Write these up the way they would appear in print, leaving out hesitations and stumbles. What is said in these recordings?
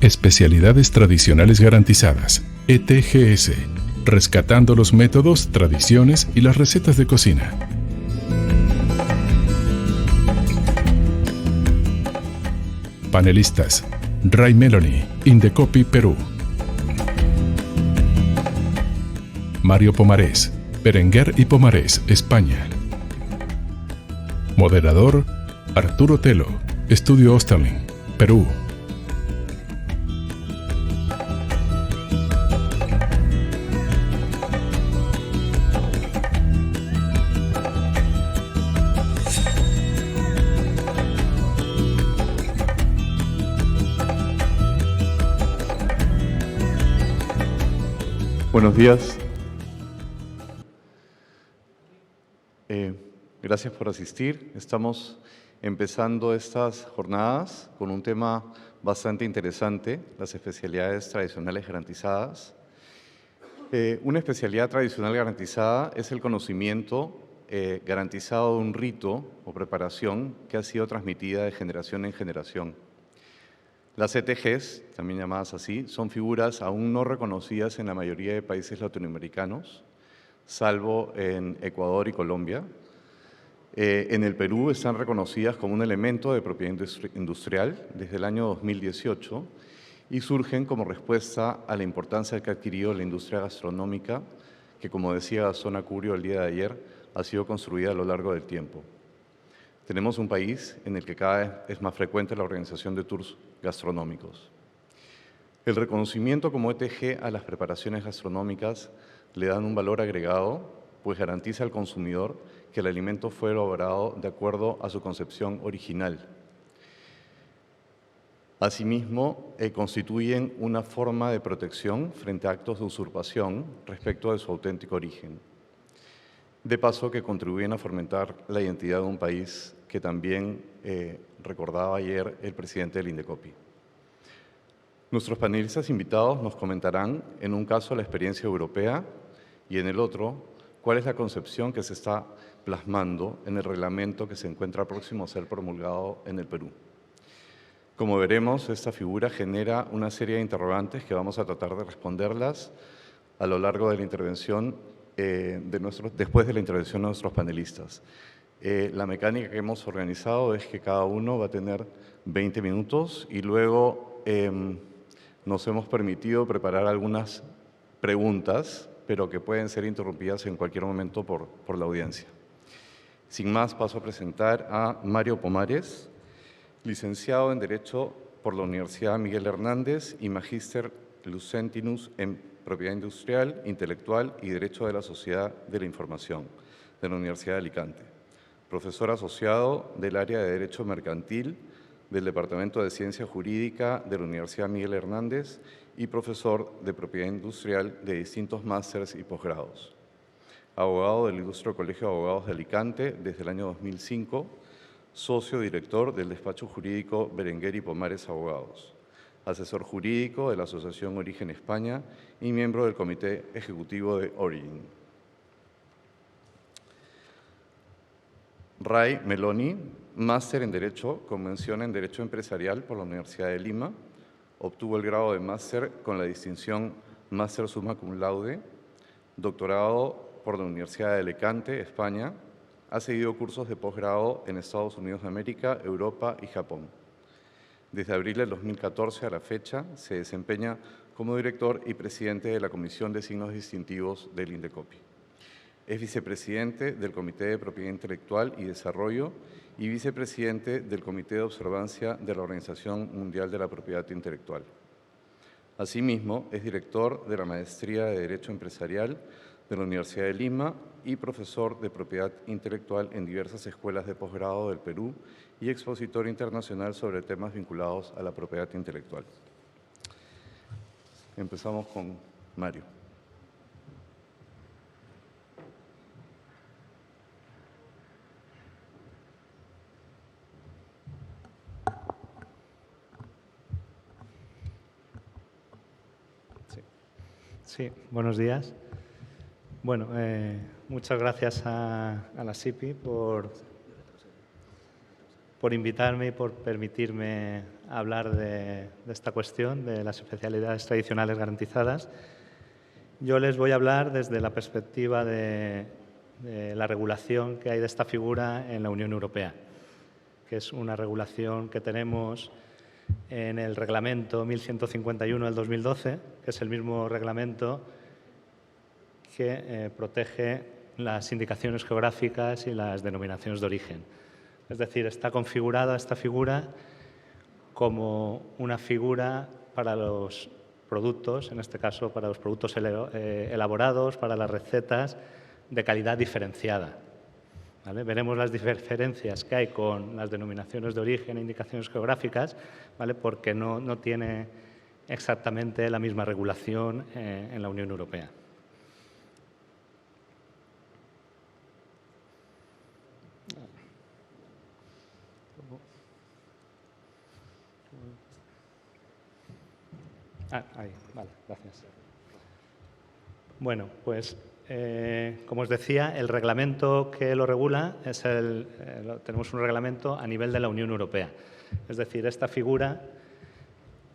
Especialidades Tradicionales Garantizadas, ETGS, rescatando los métodos, tradiciones y las recetas de cocina. Panelistas: Ray Meloni, Indecopi, Perú. Mario Pomarés, Berenguer y Pomarés, España. Moderador: Arturo Telo, Estudio Osterling, Perú. Buenos días. Gracias por asistir. Estamos empezando estas jornadas con un tema bastante interesante, las especialidades tradicionales garantizadas. Una especialidad tradicional garantizada es el conocimiento garantizado de un rito o preparación que ha sido transmitida de generación en generación. Las ETGs, también llamadas así, son figuras aún no reconocidas en la mayoría de países latinoamericanos, salvo en Ecuador y Colombia. En el Perú están reconocidas como un elemento de propiedad industrial desde el año 2018 y surgen como respuesta a la importancia que ha adquirido la industria gastronómica, que, como decía Gastón Acurio el día de ayer, ha sido construida a lo largo del tiempo. Tenemos un país en el que cada vez es más frecuente la organización de tours gastronómicos. El reconocimiento como ETG a las preparaciones gastronómicas le dan un valor agregado, pues garantiza al consumidor que el alimento fue elaborado de acuerdo a su concepción original. Asimismo, constituyen una forma de protección frente a actos de usurpación respecto de su auténtico origen. De paso, que contribuyen a fomentar la identidad de un país que también recordaba ayer el presidente del Indecopi. Nuestros panelistas invitados nos comentarán, en un caso, la experiencia europea y en el otro, cuál es la concepción que se está plasmando en el reglamento que se encuentra próximo a ser promulgado en el Perú. Como veremos, esta figura genera una serie de interrogantes que vamos a tratar de responderlas a lo largo de la intervención, después de la intervención de nuestros panelistas. La mecánica que hemos organizado es que cada uno va a tener 20 minutos y luego nos hemos permitido preparar algunas preguntas, pero que pueden ser interrumpidas en cualquier momento por la audiencia. Sin más, paso a presentar a Mario Pomarés, licenciado en Derecho por la Universidad Miguel Hernández y Magíster Lucentinus en Propiedad Industrial, Intelectual y Derecho de la Sociedad de la Información de la Universidad de Alicante. Profesor asociado del área de Derecho Mercantil del Departamento de Ciencia Jurídica de la Universidad Miguel Hernández y profesor de Propiedad Industrial de distintos másters y posgrados. Abogado del Ilustre Colegio de Abogados de Alicante desde el año 2005, socio director del despacho jurídico Berenguer y Pomarés Abogados, asesor jurídico de la Asociación Origen España y miembro del Comité Ejecutivo de Origin. Ray Meloni, máster en Derecho con mención en Derecho Empresarial por la Universidad de Lima, obtuvo el grado de máster con la distinción Máster Summa Cum Laude, doctorado por la Universidad de Alicante, España. Ha seguido cursos de posgrado en Estados Unidos de América, Europa y Japón. Desde abril del 2014 a la fecha se desempeña como director y presidente de la Comisión de Signos Distintivos del Indecopi. Es vicepresidente del Comité de Propiedad Intelectual y Desarrollo y vicepresidente del Comité de Observancia de la Organización Mundial de la Propiedad Intelectual. Asimismo, es director de la Maestría de Derecho Empresarial de la Universidad de Lima y profesor de Propiedad Intelectual en diversas escuelas de posgrado del Perú y expositor internacional sobre temas vinculados a la propiedad intelectual. Empezamos con Mario. Sí, buenos días. Bueno, muchas gracias a la SIPI por por invitarme y por permitirme hablar de esta cuestión, de las especialidades tradicionales garantizadas. Yo les voy a hablar desde la perspectiva de la regulación que hay de esta figura en la Unión Europea, que es una regulación que tenemos en el Reglamento 1151 del 2012, que es el mismo reglamento que protege las indicaciones geográficas y las denominaciones de origen. Es decir, está configurada esta figura como una figura para los productos, en este caso para los productos elaborados, para las recetas de calidad diferenciada. ¿Vale? Veremos las diferencias que hay con las denominaciones de origen e indicaciones geográficas, ¿vale? Porque no tiene exactamente la misma regulación en la Unión Europea. Ahí, vale, gracias. Bueno, pues como os decía, el reglamento que lo regula es tenemos un reglamento a nivel de la Unión Europea. Es decir, esta figura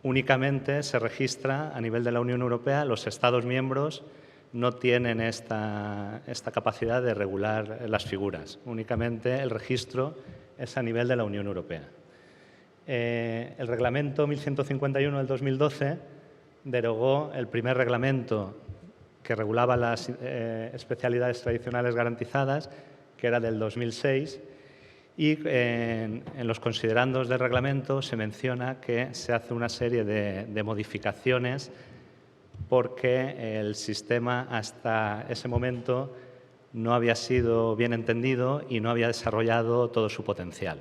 únicamente se registra a nivel de la Unión Europea. Los Estados miembros no tienen esta capacidad de regular las figuras. Únicamente el registro es a nivel de la Unión Europea. El reglamento 1151 del 2012 derogó el primer reglamento que regulaba las especialidades tradicionales garantizadas, que era del 2006, y en los considerandos del reglamento se menciona que se hace una serie de modificaciones porque el sistema hasta ese momento no había sido bien entendido y no había desarrollado todo su potencial,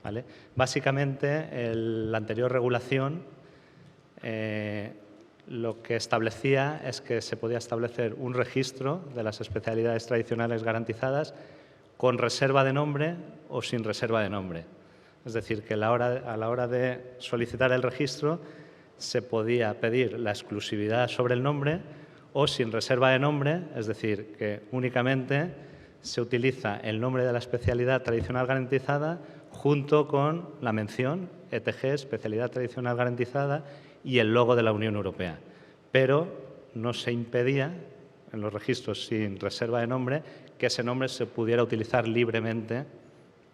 ¿vale? Básicamente, la anterior regulación lo que establecía es que se podía establecer un registro de las especialidades tradicionales garantizadas con reserva de nombre o sin reserva de nombre. Es decir, que a la hora de solicitar el registro se podía pedir la exclusividad sobre el nombre o sin reserva de nombre, es decir, que únicamente se utiliza el nombre de la especialidad tradicional garantizada junto con la mención ETG, especialidad tradicional garantizada, y el logo de la Unión Europea. Pero no se impedía, en los registros sin reserva de nombre, que ese nombre se pudiera utilizar libremente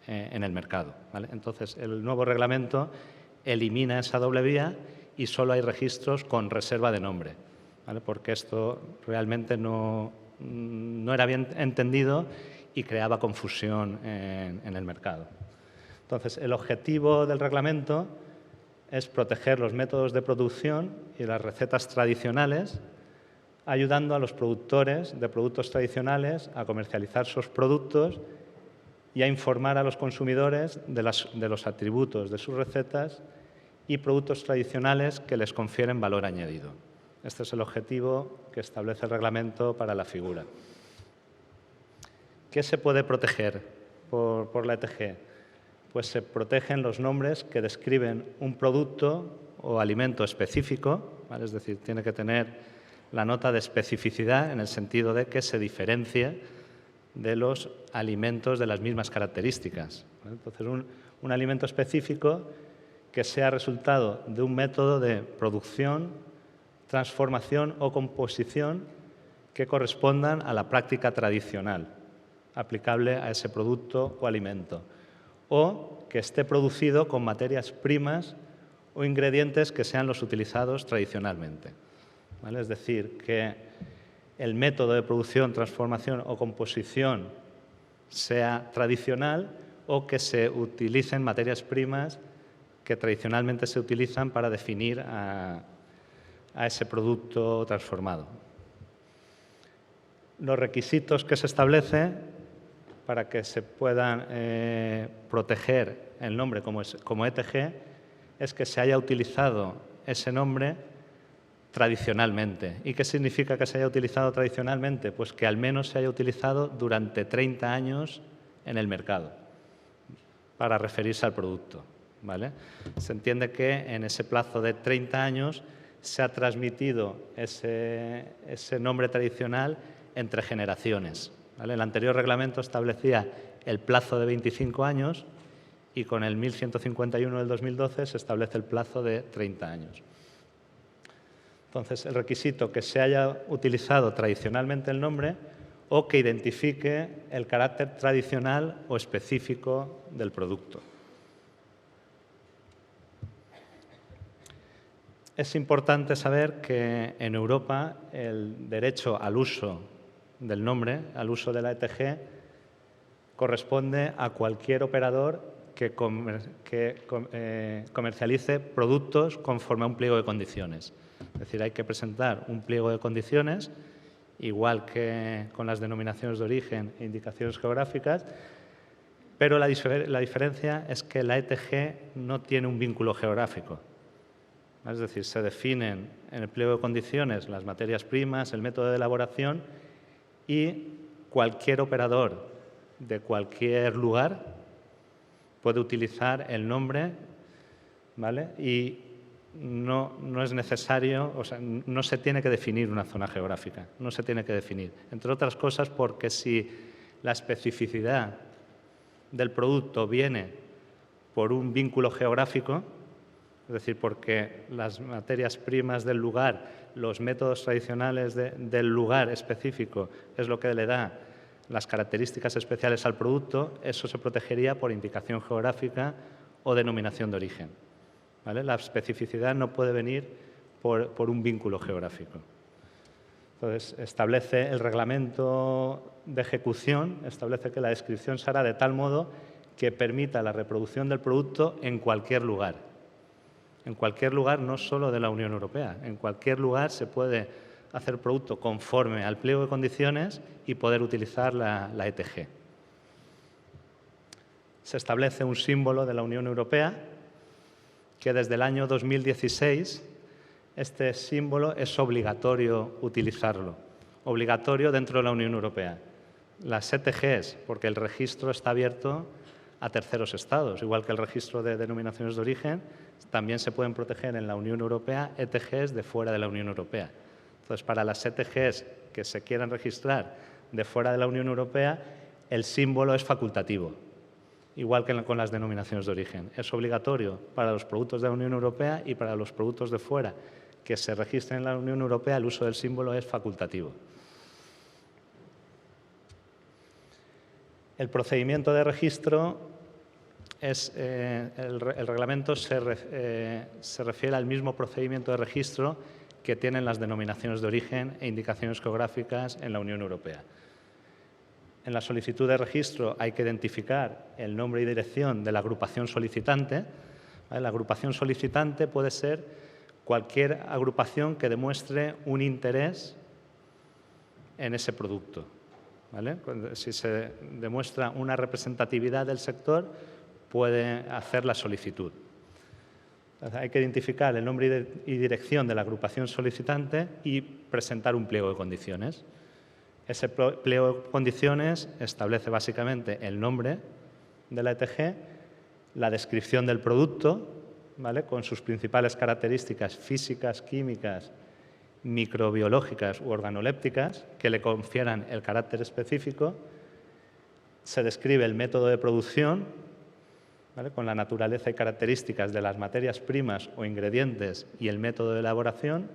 en el mercado, ¿vale? Entonces, el nuevo reglamento elimina esa doble vía y solo hay registros con reserva de nombre, ¿vale? Porque esto realmente no era bien entendido y creaba confusión en el mercado. Entonces, el objetivo del reglamento es proteger los métodos de producción y las recetas tradicionales, ayudando a los productores de productos tradicionales a comercializar sus productos y a informar a los consumidores de los atributos de sus recetas y productos tradicionales que les confieren valor añadido. Este es el objetivo que establece el reglamento para la figura. ¿Qué se puede proteger por la ETG? Pues se protegen los nombres que describen un producto o alimento específico, ¿vale? Es decir, tiene que tener la nota de especificidad en el sentido de que se diferencie de los alimentos de las mismas características, ¿vale? Entonces, un alimento específico que sea resultado de un método de producción, transformación o composición que correspondan a la práctica tradicional aplicable a ese producto o alimento, o que esté producido con materias primas o ingredientes que sean los utilizados tradicionalmente, ¿vale? Es decir, que el método de producción, transformación o composición sea tradicional o que se utilicen materias primas que tradicionalmente se utilizan para definir a ese producto transformado. Los requisitos que se establecen para que se puedan proteger el nombre como ETG es que se haya utilizado ese nombre tradicionalmente. ¿Y qué significa que se haya utilizado tradicionalmente? Pues que al menos se haya utilizado durante 30 años en el mercado para referirse al producto, ¿vale? Se entiende que en ese plazo de 30 años se ha transmitido ese nombre tradicional entre generaciones, ¿vale? El anterior reglamento establecía el plazo de 25 años y con el 1151 del 2012 se establece el plazo de 30 años. Entonces, el requisito que se haya utilizado tradicionalmente el nombre o que identifique el carácter tradicional o específico del producto. Es importante saber que en Europa el derecho al uso del nombre, al uso de la ETG, corresponde a cualquier operador que comercialice productos conforme a un pliego de condiciones. Es decir, hay que presentar un pliego de condiciones, igual que con las denominaciones de origen e indicaciones geográficas, pero la diferencia es que la ETG no tiene un vínculo geográfico. Es decir, se definen en el pliego de condiciones las materias primas, el método de elaboración y cualquier operador de cualquier lugar puede utilizar el nombre, ¿vale? Y no es necesario, o sea, no se tiene que definir una zona geográfica, no se tiene que definir. Entre otras cosas porque si la especificidad del producto viene por un vínculo geográfico, es decir, porque las materias primas del lugar, los métodos tradicionales del lugar específico es lo que le da las características especiales al producto, eso se protegería por indicación geográfica o denominación de origen, ¿vale? La especificidad no puede venir por un vínculo geográfico. Entonces, establece el reglamento de ejecución, establece que la descripción se hará de tal modo que permita la reproducción del producto en cualquier lugar. En cualquier lugar, no solo de la Unión Europea, en cualquier lugar se puede hacer producto conforme al pliego de condiciones y poder utilizar la ETG. Se establece un símbolo de la Unión Europea que desde el año 2016 este símbolo es obligatorio utilizarlo, obligatorio dentro de la Unión Europea. Las ETGs, porque el registro está abierto a terceros estados, igual que el registro de denominaciones de origen, también se pueden proteger en la Unión Europea ETGs de fuera de la Unión Europea. Entonces, para las ETGs que se quieran registrar de fuera de la Unión Europea, el símbolo es facultativo, igual que con las denominaciones de origen. Es obligatorio para los productos de la Unión Europea y para los productos de fuera que se registren en la Unión Europea, el uso del símbolo es facultativo. El procedimiento de registro el reglamento se refiere al mismo procedimiento de registro que tienen las denominaciones de origen e indicaciones geográficas en la Unión Europea. En la solicitud de registro hay que identificar el nombre y dirección de la agrupación solicitante. ¿Vale? La agrupación solicitante puede ser cualquier agrupación que demuestre un interés en ese producto, ¿vale? Si se demuestra una representatividad del sector, puede hacer la solicitud. Entonces, hay que identificar el nombre y dirección de la agrupación solicitante y presentar un pliego de condiciones. Ese pliego de condiciones establece básicamente el nombre de la ETG, la descripción del producto, ¿vale? Con sus principales características físicas, químicas, microbiológicas u organolépticas que le confieran el carácter específico. Se describe el método de producción, ¿vale? Con la naturaleza y características de las materias primas o ingredientes y el método de elaboración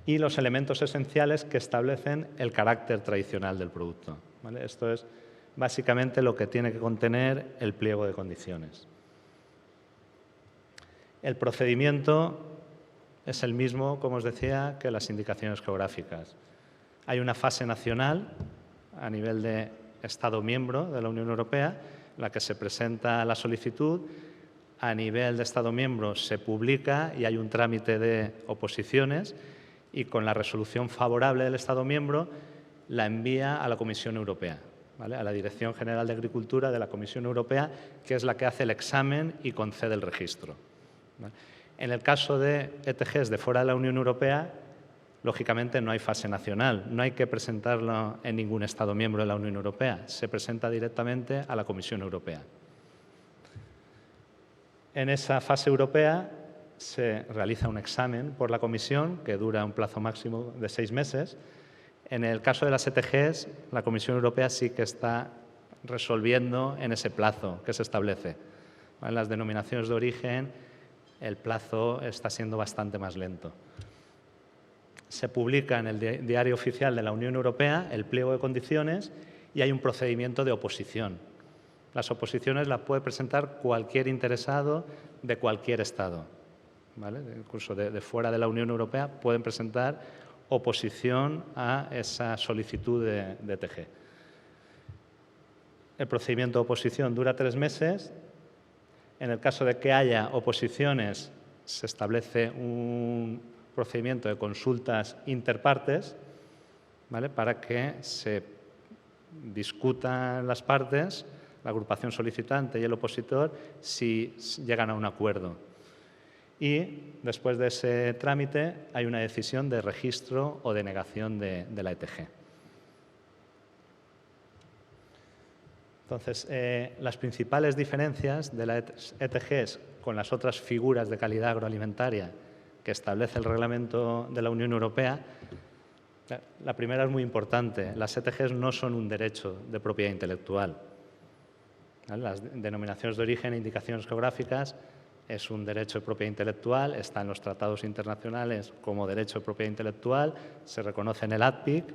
y los elementos esenciales que establecen el carácter tradicional del producto, ¿vale? Esto es básicamente lo que tiene que contener el pliego de condiciones. El procedimiento es el mismo, como os decía, que las indicaciones geográficas. Hay una fase nacional a nivel de Estado miembro de la Unión Europea, en la que se presenta la solicitud, a nivel de Estado miembro se publica y hay un trámite de oposiciones y con la resolución favorable del Estado miembro la envía a la Comisión Europea, ¿vale? A la Dirección General de Agricultura de la Comisión Europea, que es la que hace el examen y concede el registro, ¿vale? En el caso de ETGs de fuera de la Unión Europea, lógicamente no hay fase nacional, no hay que presentarlo en ningún Estado miembro de la Unión Europea, se presenta directamente a la Comisión Europea. En esa fase europea se realiza un examen por la Comisión que dura un plazo máximo de 6 meses. En el caso de las ETGs, la Comisión Europea sí que está resolviendo en ese plazo que se establece. En las denominaciones de origen el plazo está siendo bastante más lento. Se publica en el Diario Oficial de la Unión Europea el pliego de condiciones y hay un procedimiento de oposición. Las oposiciones las puede presentar cualquier interesado de cualquier Estado, ¿vale? Incluso de fuera de la Unión Europea pueden presentar oposición a esa solicitud de ETG. El procedimiento de oposición dura 3 meses. En el caso de que haya oposiciones, se establece un procedimiento de consultas interpartes, ¿vale? Para que se discutan las partes, la agrupación solicitante y el opositor, si llegan a un acuerdo. Y después de ese trámite hay una decisión de registro o denegación de la ETG. Entonces, las principales diferencias de la ETG con las otras figuras de calidad agroalimentaria que establece el reglamento de la Unión Europea, la primera es muy importante. Las ETG no son un derecho de propiedad intelectual. Las denominaciones de origen e indicaciones geográficas es un derecho de propiedad intelectual, está en los tratados internacionales como derecho de propiedad intelectual, se reconoce en el ADPIC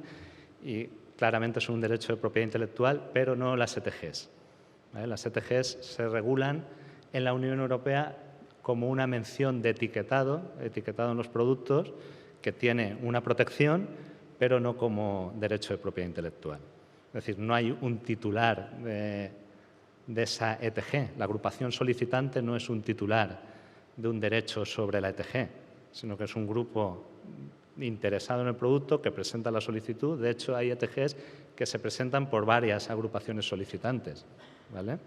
y claramente es un derecho de propiedad intelectual, pero no las ETGs. ¿Vale? Las ETGs se regulan en la Unión Europea como una mención de etiquetado en los productos que tiene una protección, pero no como derecho de propiedad intelectual. Es decir, no hay un titular de esa ETG. La agrupación solicitante no es un titular de un derecho sobre la ETG, sino que es un grupo interesado en el producto que presenta la solicitud. De hecho, hay ETGs que se presentan por varias agrupaciones solicitantes, ¿vale?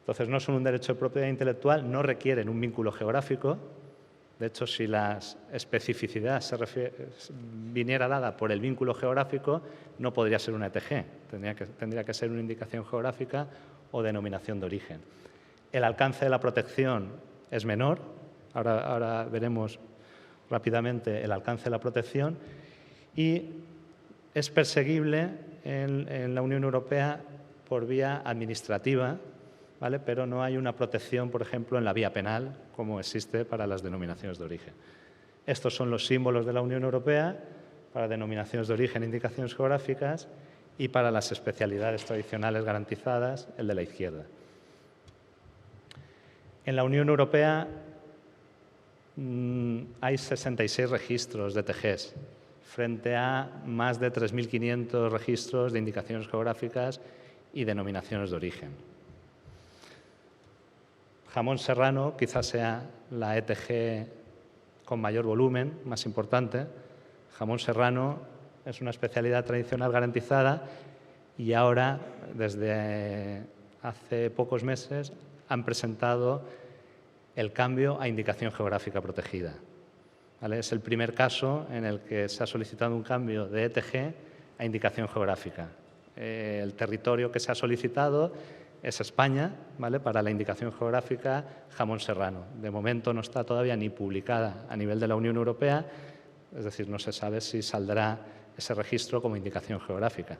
Entonces, no son un derecho de propiedad intelectual, no requieren un vínculo geográfico. De hecho, si la especificidad viniera dada por el vínculo geográfico, no podría ser una ETG, tendría que ser una indicación geográfica o denominación de origen. El alcance de la protección es menor, ahora veremos rápidamente el alcance de la protección, y es perseguible en la Unión Europea por vía administrativa, ¿vale? Pero no hay una protección, por ejemplo, en la vía penal, como existe para las denominaciones de origen. Estos son los símbolos de la Unión Europea para denominaciones de origen e indicaciones geográficas y para las especialidades tradicionales garantizadas, el de la izquierda. En la Unión Europea hay 66 registros de ETGs, frente a más de 3.500 registros de indicaciones geográficas y denominaciones de origen. Jamón serrano quizás sea la ETG con mayor volumen, más importante. Jamón serrano es una especialidad tradicional garantizada y ahora, desde hace pocos meses, han presentado el cambio a indicación geográfica protegida. ¿Vale? Es el primer caso en el que se ha solicitado un cambio de ETG a indicación geográfica. El territorio que se ha solicitado es España, ¿vale? Para la indicación geográfica jamón serrano. De momento no está todavía ni publicada a nivel de la Unión Europea, es decir, no se sabe si saldrá ese registro como indicación geográfica.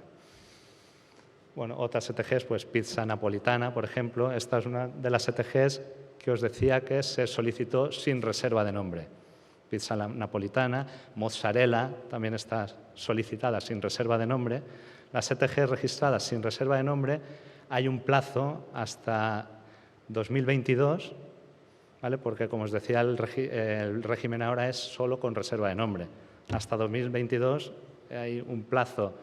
Bueno, otras ETGs, pues pizza napolitana, por ejemplo. Esta es una de las ETGs que os decía que se solicitó sin reserva de nombre. Pizza napolitana, mozzarella también está solicitada sin reserva de nombre. Las ETGs registradas sin reserva de nombre hay un plazo hasta 2022, ¿vale? Porque, como os decía, el régimen ahora es solo con reserva de nombre. Hasta 2022 hay un plazo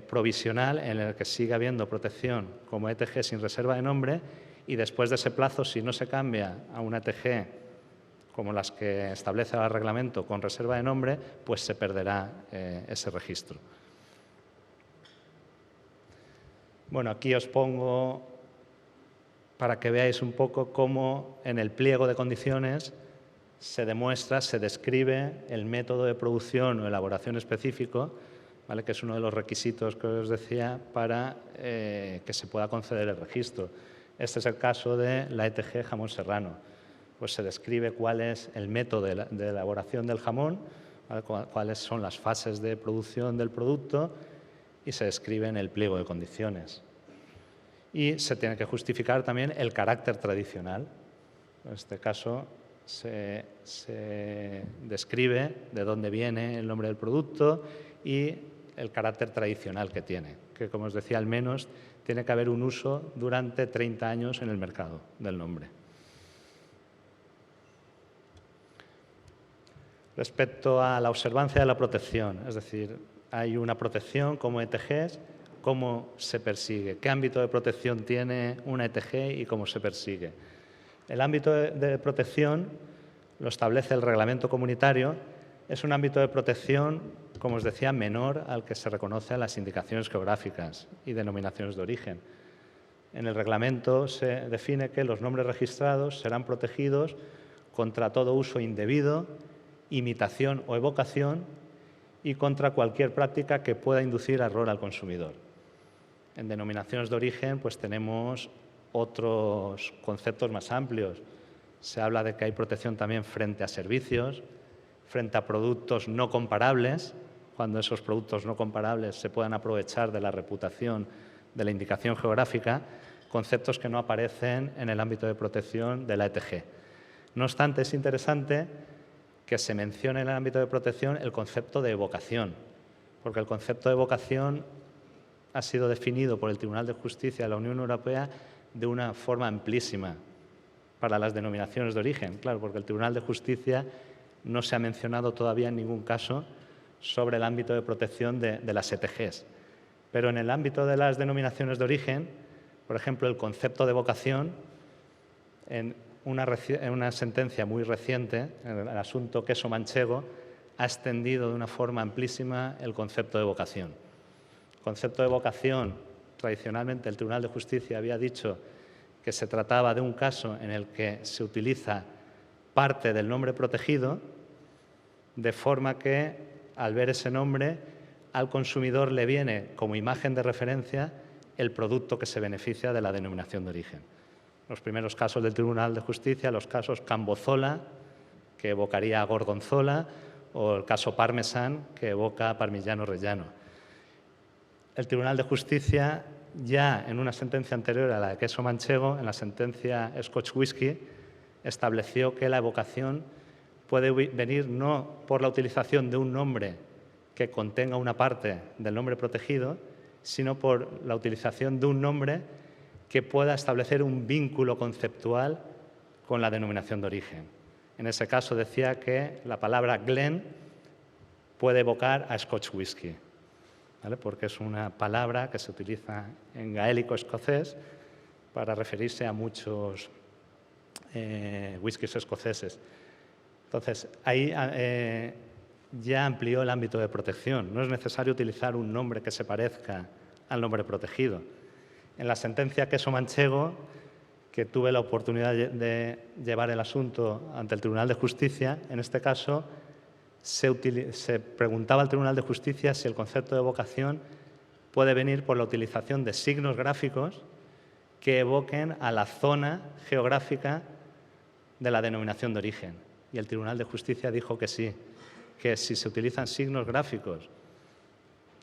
provisional en el que sigue habiendo protección como ETG sin reserva de nombre y después de ese plazo, si no se cambia a una ETG como las que establece el reglamento con reserva de nombre, pues se perderá ese registro. Bueno, aquí os pongo para que veáis un poco cómo en el pliego de condiciones se demuestra, se describe el método de producción o elaboración específico, ¿vale? Que es uno de los requisitos que os decía para que se pueda conceder el registro. Este es el caso de la ETG jamón serrano. Pues se describe cuál es el método de elaboración del jamón, ¿vale? Cuáles son las fases de producción del producto y se describe en el pliego de condiciones. y se tiene que justificar también el carácter tradicional. En este caso se describe de dónde viene el nombre del producto y el carácter tradicional que tiene, que, como os decía, al menos tiene que haber un uso durante 30 años en el mercado del nombre. Respecto a la observancia de la protección, es decir, hay una protección como ETGs, ¿cómo se persigue? ¿Qué ámbito de protección tiene una ETG y cómo se persigue? El ámbito de protección lo establece el reglamento comunitario. Es un ámbito de protección, como os decía, menor al que se reconoce en las indicaciones geográficas y denominaciones de origen. En el reglamento se define que los nombres registrados serán protegidos contra todo uso indebido, imitación o evocación y contra cualquier práctica que pueda inducir error al consumidor. En denominaciones de origen pues tenemos otros conceptos más amplios. Se habla de que hay protección también frente a servicios, frente a productos no comparables, cuando esos productos no comparables se puedan aprovechar de la reputación de la indicación geográfica, conceptos que no aparecen en el ámbito de protección de la ETG. No obstante, es interesante que se mencione en el ámbito de protección el concepto de evocación, porque el concepto de evocación ha sido definido por el Tribunal de Justicia de la Unión Europea de una forma amplísima para las denominaciones de origen. Claro, porque el Tribunal de Justicia no se ha mencionado todavía en ningún caso sobre el ámbito de protección de las ETGs. Pero en el ámbito de las denominaciones de origen, por ejemplo, el concepto de evocación, en una sentencia muy reciente, en el asunto queso manchego, ha extendido de una forma amplísima el concepto de evocación. El concepto de evocación, tradicionalmente el Tribunal de Justicia había dicho que se trataba de un caso en el que se utiliza parte del nombre protegido, de forma que al ver ese nombre al consumidor le viene como imagen de referencia el producto que se beneficia de la denominación de origen. Los primeros casos del Tribunal de Justicia, los casos Cambozola, que evocaría a Gorgonzola, o el caso Parmesan, que evoca a Parmigiano Reggiano. El Tribunal de Justicia, ya en una sentencia anterior a la de queso manchego, en la sentencia Scotch Whisky, estableció que la evocación puede venir no por la utilización de un nombre que contenga una parte del nombre protegido, sino por la utilización de un nombre que pueda establecer un vínculo conceptual con la denominación de origen. En ese caso decía que la palabra Glen puede evocar a Scotch Whisky, ¿vale? Porque es una palabra que se utiliza en gaélico escocés para referirse a muchos whiskies escoceses. Entonces, ahí ya amplió el ámbito de protección. No es necesario utilizar un nombre que se parezca al nombre protegido. En la sentencia queso manchego, que tuve la oportunidad de llevar el asunto ante el Tribunal de Justicia, en este caso se preguntaba al Tribunal de Justicia si el concepto de evocación puede venir por la utilización de signos gráficos que evoquen a la zona geográfica de la denominación de origen. Y el Tribunal de Justicia dijo que sí, que si se utilizan signos gráficos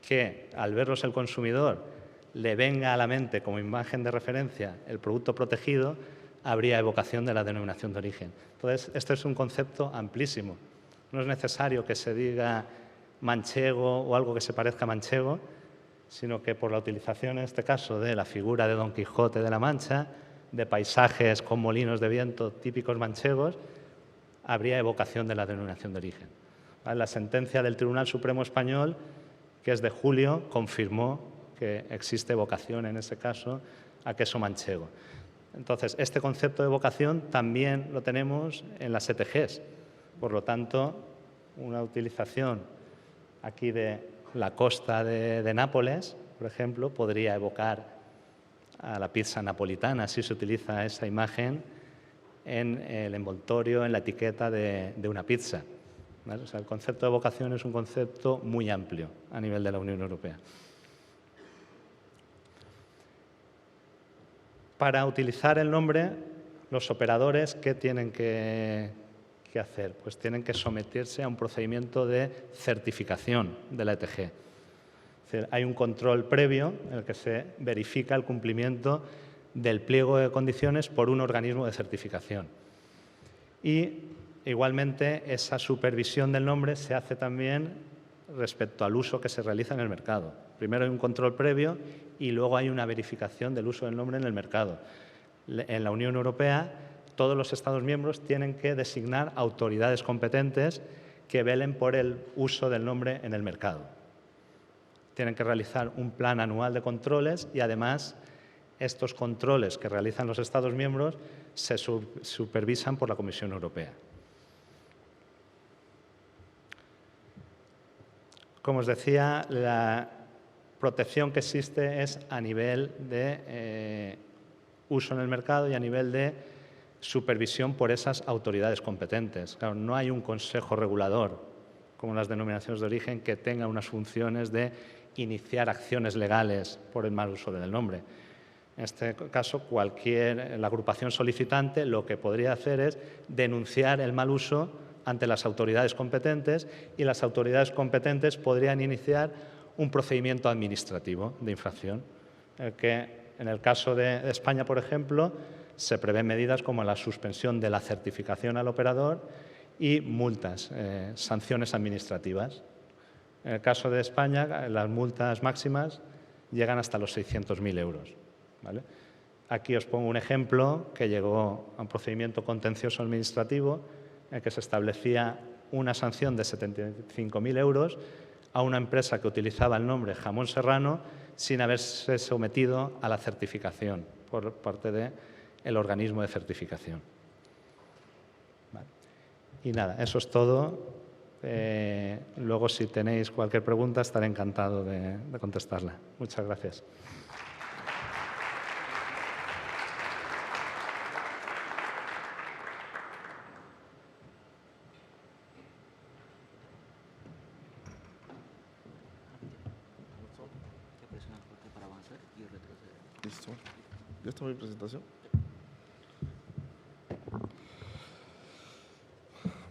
que al verlos el consumidor le venga a la mente como imagen de referencia el producto protegido, habría evocación de la denominación de origen. Entonces, este es un concepto amplísimo. No es necesario que se diga manchego o algo que se parezca a manchego, sino que por la utilización, en este caso, de la figura de Don Quijote de la Mancha, de paisajes con molinos de viento típicos manchegos, habría evocación de la denominación de origen. La sentencia del Tribunal Supremo Español, que es de julio, confirmó que existe evocación, en ese caso, a queso manchego. Entonces, este concepto de evocación también lo tenemos en las ETGs. Por lo tanto, una utilización aquí de la costa de Nápoles, por ejemplo, podría evocar a la pizza napolitana, si se utiliza esa imagen en el envoltorio, en la etiqueta de una pizza, ¿vale? O sea, el concepto de evocación es un concepto muy amplio a nivel de la Unión Europea. Para utilizar el nombre, los operadores, ¿qué tienen que hacer? Pues tienen que someterse a un procedimiento de certificación de la ETG. Es decir, hay un control previo en el que se verifica el cumplimiento del pliego de condiciones por un organismo de certificación. Y igualmente esa supervisión del nombre se hace también respecto al uso que se realiza en el mercado. Primero hay un control previo y luego hay una verificación del uso del nombre en el mercado. En la Unión Europea, todos los Estados miembros tienen que designar autoridades competentes que velen por el uso del nombre en el mercado. Tienen que realizar un plan anual de controles y, además, estos controles que realizan los Estados miembros se supervisan por la Comisión Europea. Como os decía, la protección que existe es a nivel de uso en el mercado y a nivel de supervisión por esas autoridades competentes. Claro, no hay un consejo regulador, como las denominaciones de origen, que tenga unas funciones de iniciar acciones legales por el mal uso del nombre. En este caso, la agrupación solicitante lo que podría hacer es denunciar el mal uso ante las autoridades competentes y las autoridades competentes podrían iniciar un procedimiento administrativo de infracción, que en el caso de España, por ejemplo, se prevén medidas como la suspensión de la certificación al operador y multas, sanciones administrativas. En el caso de España, las multas máximas llegan hasta los 600.000 euros. ¿Vale? Aquí os pongo un ejemplo que llegó a un procedimiento contencioso administrativo en el que se establecía una sanción de 75.000 euros a una empresa que utilizaba el nombre Jamón Serrano sin haberse sometido a la certificación por parte del organismo de certificación. Vale. Y nada, eso es todo. Luego, si tenéis cualquier pregunta, estaré encantado de contestarla. Muchas gracias. Listo. ¿Ya está mi presentación?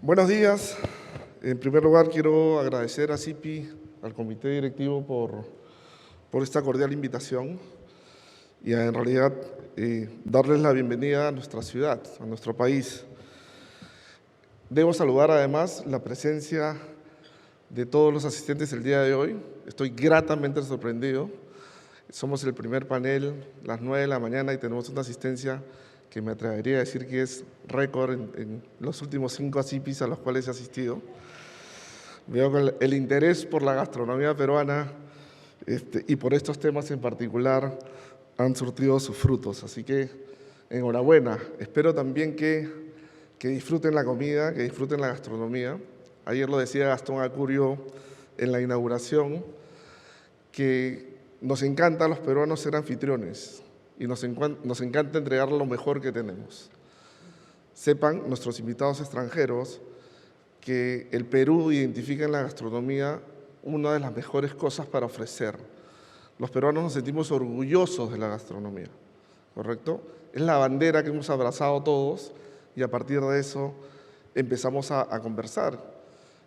Buenos días. En primer lugar, quiero agradecer a CIPI, al comité directivo, por esta cordial invitación y en realidad darles la bienvenida a nuestra ciudad, a nuestro país. Debo saludar además la presencia de todos los asistentes el día de hoy. Estoy gratamente sorprendido. Somos el primer panel, las 9 de la mañana, y tenemos una asistencia que me atrevería a decir que es récord en los últimos 5 ACIPIs a los cuales he asistido. Veo que el interés por la gastronomía peruana y por estos temas en particular han surtido sus frutos. Así que enhorabuena. Espero también que disfruten la comida, que disfruten la gastronomía. Ayer lo decía Gastón Acurio en la inauguración, que nos encanta a los peruanos ser anfitriones y nos encanta entregar lo mejor que tenemos. Sepan nuestros invitados extranjeros que el Perú identifica en la gastronomía una de las mejores cosas para ofrecer. Los peruanos nos sentimos orgullosos de la gastronomía, ¿correcto? Es la bandera que hemos abrazado todos y a partir de eso empezamos a conversar.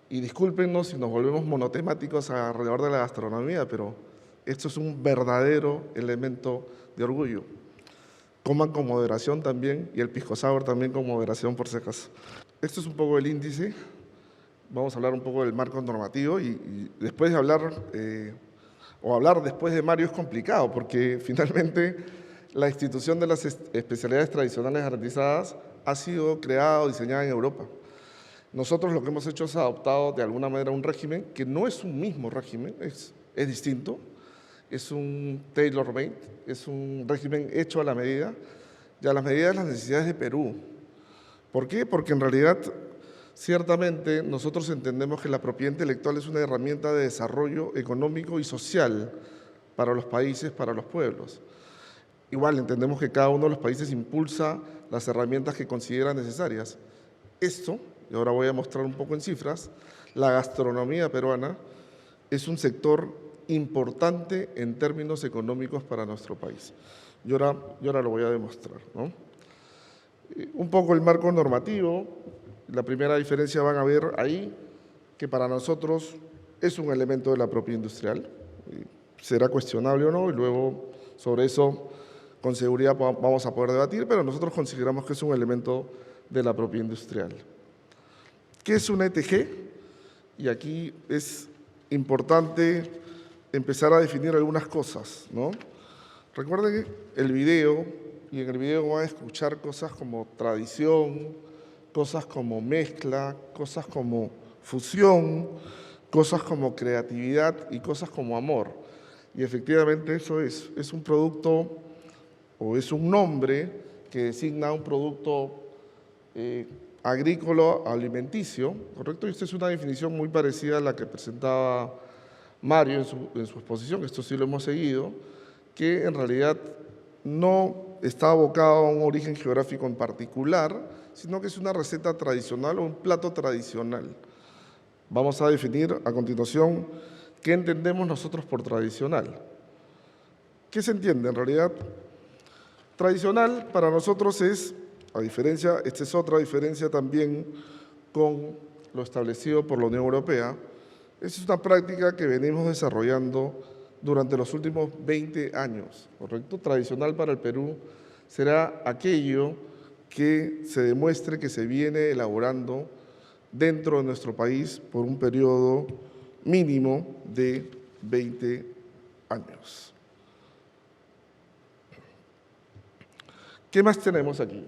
Y discúlpenos si nos volvemos monotemáticos alrededor de la gastronomía, pero esto es un verdadero elemento de orgullo. Coman con moderación también, y el pisco sour también con moderación, por si acaso. Esto es un poco el índice. Vamos a hablar un poco del marco normativo y después de hablar, hablar después de Mario es complicado, porque finalmente la institución de las especialidades tradicionales garantizadas ha sido creada o diseñada en Europa. Nosotros lo que hemos hecho es adoptado de alguna manera un régimen que no es un mismo régimen, es distinto. Es un tailor-made, es un régimen hecho a la medida y a las medidas de las necesidades de Perú. ¿Por qué? Porque en realidad, ciertamente, nosotros entendemos que la propiedad intelectual es una herramienta de desarrollo económico y social para los países, para los pueblos. Igual entendemos que cada uno de los países impulsa las herramientas que considera necesarias. Esto, y ahora voy a mostrar un poco en cifras, la gastronomía peruana es un sector importante en términos económicos para nuestro país. Yo ahora lo voy a demostrar, ¿no? Un poco el marco normativo. La primera diferencia van a ver ahí que para nosotros es un elemento de la propiedad industrial. será cuestionable o no, y luego sobre eso con seguridad vamos a poder debatir, pero nosotros consideramos que es un elemento de la propiedad industrial. ¿Qué es una ETG? Y aquí es importante empezar a definir algunas cosas, ¿no? Recuerden el video, y en el video van a escuchar cosas como tradición, cosas como mezcla, cosas como fusión, cosas como creatividad y cosas como amor. Y efectivamente eso es un producto o es un nombre que designa un producto agrícola alimenticio, ¿correcto? Y esta es una definición muy parecida a la que presentaba Mario en su exposición, esto sí lo hemos seguido, que en realidad no está abocado a un origen geográfico en particular, sino que es una receta tradicional o un plato tradicional. Vamos a definir a continuación qué entendemos nosotros por tradicional. ¿Qué se entiende en realidad? Tradicional para nosotros es, esta es otra diferencia también con lo establecido por la Unión Europea, es una práctica que venimos desarrollando durante los últimos 20 años, ¿correcto? Tradicional para el Perú será aquello que se demuestre que se viene elaborando dentro de nuestro país por un periodo mínimo de 20 años. ¿Qué más tenemos aquí?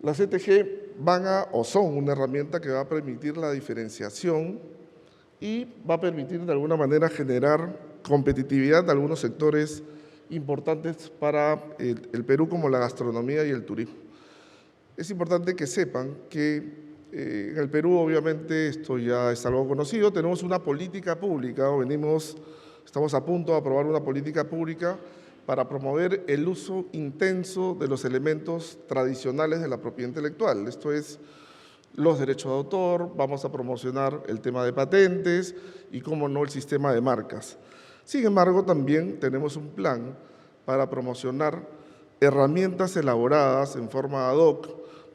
Las ETG van a, o son una herramienta que va a permitir la diferenciación y va a permitir de alguna manera generar competitividad de algunos sectores importantes para el Perú, como la gastronomía y el turismo. Es importante que sepan que en el Perú, obviamente, esto ya es algo conocido, tenemos una política pública, estamos a punto de aprobar una política pública para promover el uso intenso de los elementos tradicionales de la propiedad intelectual. Esto es los derechos de autor, vamos a promocionar el tema de patentes y, cómo no, el sistema de marcas. Sin embargo, también tenemos un plan para promocionar herramientas elaboradas en forma ad hoc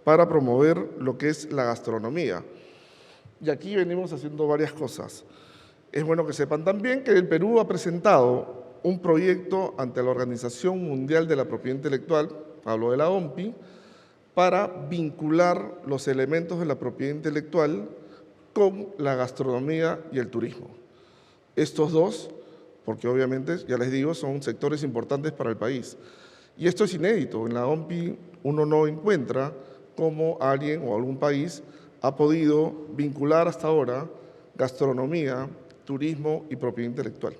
para promover lo que es la gastronomía. Y aquí venimos haciendo varias cosas. Es bueno que sepan también que el Perú ha presentado un proyecto ante la Organización Mundial de la Propiedad Intelectual, hablo de la OMPI, para vincular los elementos de la propiedad intelectual con la gastronomía y el turismo. Estos dos, porque obviamente, ya les digo, son sectores importantes para el país. Y esto es inédito. En la OMPI uno no encuentra cómo alguien o algún país ha podido vincular hasta ahora gastronomía, turismo y propiedad intelectual.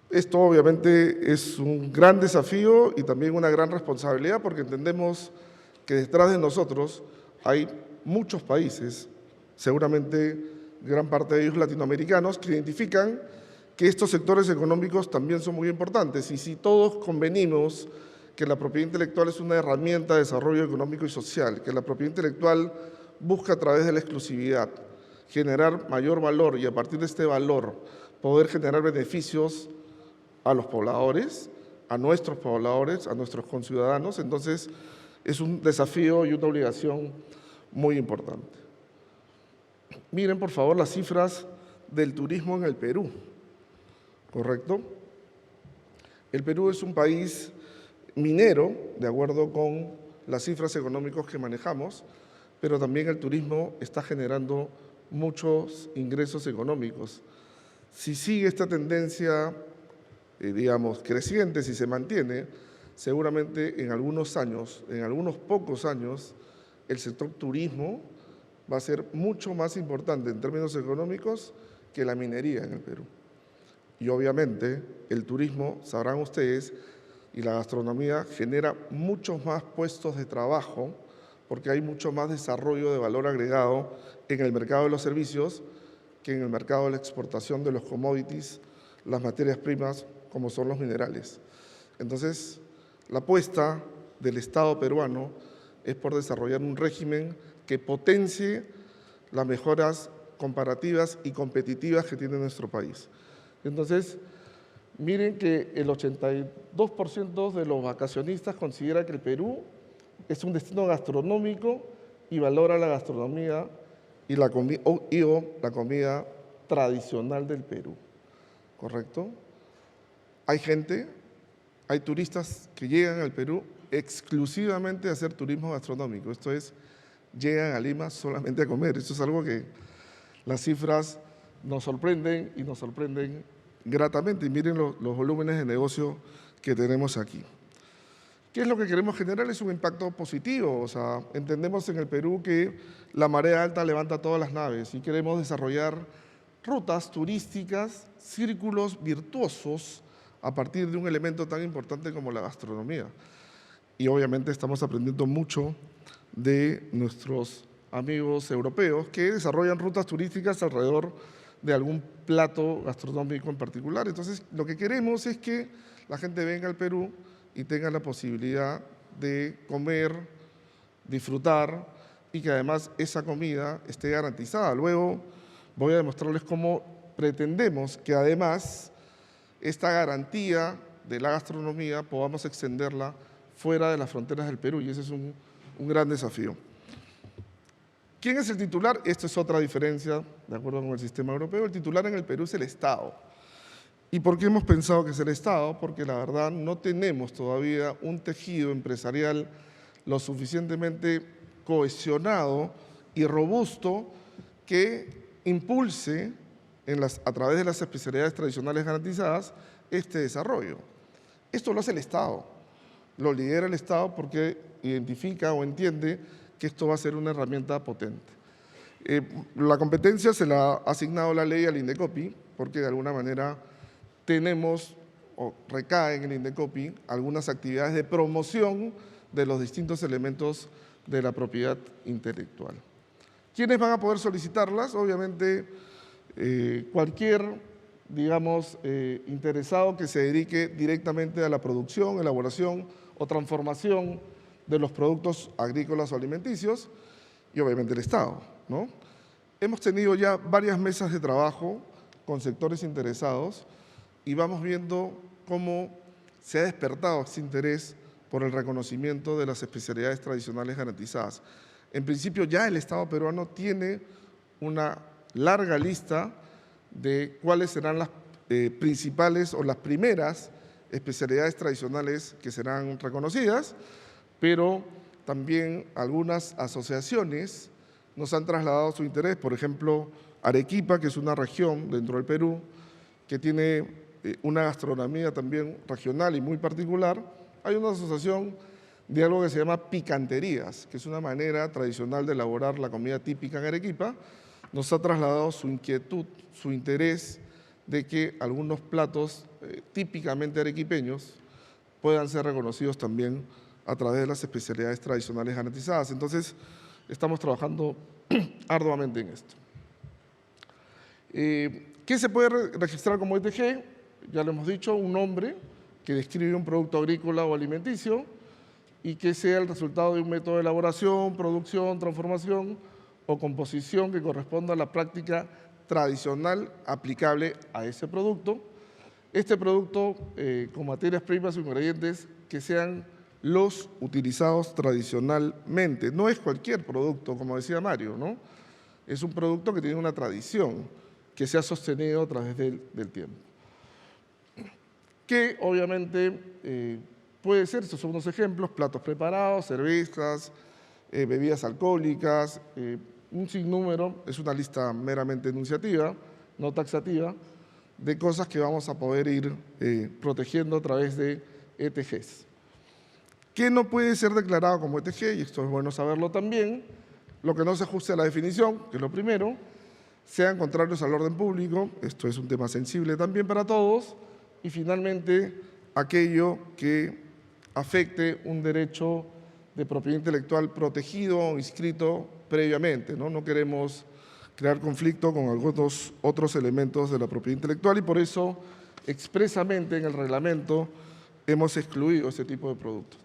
Esto obviamente es un gran desafío y también una gran responsabilidad, porque entendemos que detrás de nosotros hay muchos países, seguramente gran parte de ellos latinoamericanos, que identifican que estos sectores económicos también son muy importantes. Y si todos convenimos que la propiedad intelectual es una herramienta de desarrollo económico y social, que la propiedad intelectual busca a través de la exclusividad generar mayor valor y a partir de este valor poder generar beneficios a los pobladores, a nuestros pobladores, a nuestros conciudadanos, entonces es un desafío y una obligación muy importante. Miren, por favor, las cifras del turismo en el Perú, ¿correcto? El Perú es un país minero, de acuerdo con las cifras económicas que manejamos, pero también el turismo está generando muchos ingresos económicos. Si sigue esta tendencia, digamos, creciente, si se mantiene, seguramente en algunos años, en algunos pocos años, el sector turismo va a ser mucho más importante en términos económicos que la minería en el Perú. Y obviamente el turismo, sabrán ustedes, y la gastronomía genera muchos más puestos de trabajo porque hay mucho más desarrollo de valor agregado en el mercado de los servicios que en el mercado de la exportación de los commodities, las materias primas, como son los minerales. Entonces, la apuesta del Estado peruano es por desarrollar un régimen que potencie las mejoras comparativas y competitivas que tiene nuestro país. Entonces, miren que el 82% de los vacacionistas considera que el Perú es un destino gastronómico y valora la gastronomía y la comida tradicional del Perú, ¿correcto? hay gente, hay turistas que llegan al Perú exclusivamente a hacer turismo gastronómico. Esto es, llegan a Lima solamente a comer. Esto es algo que las cifras nos sorprenden y nos sorprenden gratamente. Y miren los volúmenes de negocio que tenemos aquí. ¿Qué es lo que queremos generar? Es un impacto positivo. O sea, entendemos en el Perú que la marea alta levanta todas las naves y queremos desarrollar rutas turísticas, círculos virtuosos a partir de un elemento tan importante como la gastronomía. Y obviamente estamos aprendiendo mucho de nuestros amigos europeos que desarrollan rutas turísticas alrededor de algún plato gastronómico en particular. Entonces, lo que queremos es que la gente venga al Perú y tenga la posibilidad de comer, disfrutar y que además esa comida esté garantizada. Luego voy a demostrarles cómo pretendemos que además esta garantía de la gastronomía podamos extenderla fuera de las fronteras del Perú y ese es un gran desafío. ¿Quién es el titular? Esta es otra diferencia, de acuerdo con el sistema europeo. El titular en el Perú es el Estado. ¿Y por qué hemos pensado que es el Estado? Porque la verdad no tenemos todavía un tejido empresarial lo suficientemente cohesionado y robusto que impulse a través de las especialidades tradicionales garantizadas este desarrollo. Esto lo hace el Estado, lo lidera el Estado porque identifica o entiende que esto va a ser una herramienta potente. La competencia se la ha asignado la ley al INDECOPI porque de alguna manera tenemos o recaen en el INDECOPI algunas actividades de promoción de los distintos elementos de la propiedad intelectual. ¿Quiénes van a poder solicitarlas? Obviamente cualquier, digamos, interesado que se dedique directamente a la producción, elaboración o transformación de los productos agrícolas o alimenticios y obviamente el Estado, ¿no? Hemos tenido ya varias mesas de trabajo con sectores interesados y vamos viendo cómo se ha despertado este interés por el reconocimiento de las especialidades tradicionales garantizadas. En principio ya el Estado peruano tiene una larga lista de cuáles serán las principales o las primeras especialidades tradicionales que serán reconocidas, pero también algunas asociaciones nos han trasladado su interés. Por ejemplo, Arequipa, que es una región dentro del Perú, que tiene una gastronomía también regional y muy particular. Hay una asociación de algo que se llama picanterías, que es una manera tradicional de elaborar la comida típica en Arequipa. Nos ha trasladado su inquietud, su interés de que algunos platos típicamente arequipeños puedan ser reconocidos también a través de las especialidades tradicionales garantizadas. Entonces, estamos trabajando arduamente en esto. ¿Qué se puede registrar como ETG? Ya lo hemos dicho, un nombre que describe un producto agrícola o alimenticio y que sea el resultado de un método de elaboración, producción, transformación o composición que corresponda a la práctica tradicional aplicable a ese producto. Este producto con materias primas o ingredientes que sean los utilizados tradicionalmente. No es cualquier producto, como decía Mario, ¿no? Es un producto que tiene una tradición que se ha sostenido a través del tiempo. Que obviamente puede ser, estos son unos ejemplos, platos preparados, cervezas, bebidas alcohólicas, un sinnúmero, es una lista meramente enunciativa, no taxativa, de cosas que vamos a poder ir protegiendo a través de ETGs. ¿Qué no puede ser declarado como ETG? Y esto es bueno saberlo también, lo que no se ajuste a la definición, que es lo primero, sean contrarios al orden público, esto es un tema sensible también para todos, y finalmente aquello que afecte un derecho de propiedad intelectual protegido o inscrito previamente, ¿no? No queremos crear conflicto con algunos otros elementos de la propiedad intelectual y por eso expresamente en el reglamento hemos excluido este tipo de productos.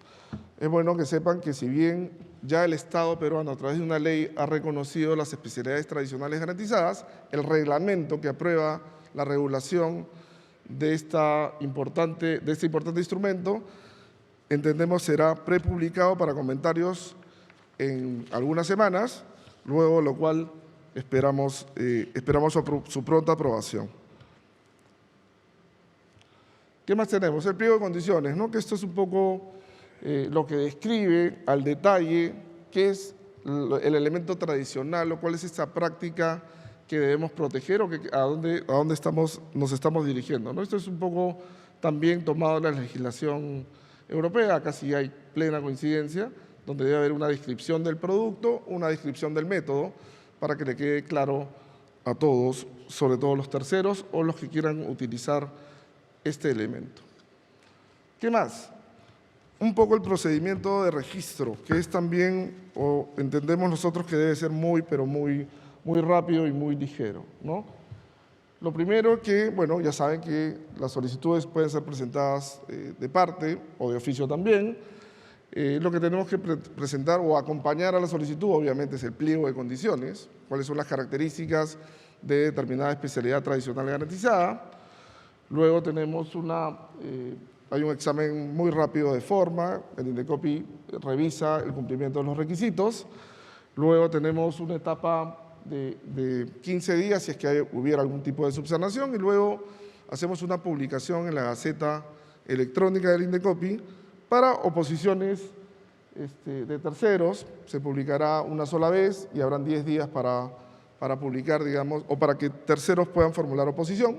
Es bueno que sepan que si bien ya el Estado peruano a través de una ley ha reconocido las especialidades tradicionales garantizadas, el reglamento que aprueba la regulación de este importante instrumento, entendemos será prepublicado para comentarios en algunas semanas, luego lo cual esperamos su pronta aprobación. ¿Qué más tenemos? El pliego de condiciones, ¿no? Que esto es un poco lo que describe al detalle qué es el elemento tradicional o cuál es esta práctica que debemos proteger o a dónde nos estamos dirigiendo, ¿no? Esto es un poco también tomado de la legislación europea, casi hay plena coincidencia, donde debe haber una descripción del producto, una descripción del método, para que le quede claro a todos, sobre todo los terceros o los que quieran utilizar este elemento. ¿Qué más? Un poco el procedimiento de registro, que es también, o entendemos nosotros que debe ser pero muy rápido y muy ligero, ¿no? Lo primero que, bueno, ya saben que las solicitudes pueden ser presentadas de parte o de oficio también. Lo que tenemos que presentar o acompañar a la solicitud, obviamente, es el pliego de condiciones, cuáles son las características de determinada especialidad tradicional garantizada. Luego tenemos hay un examen muy rápido de forma, el INDECOPI revisa el cumplimiento de los requisitos. Luego tenemos una etapa de 15 días si es que hubiera algún tipo de subsanación y luego hacemos una publicación en la Gaceta Electrónica del INDECOPI para oposiciones de terceros. Se publicará una sola vez y habrán 10 días para publicar, digamos, o para que terceros puedan formular oposición.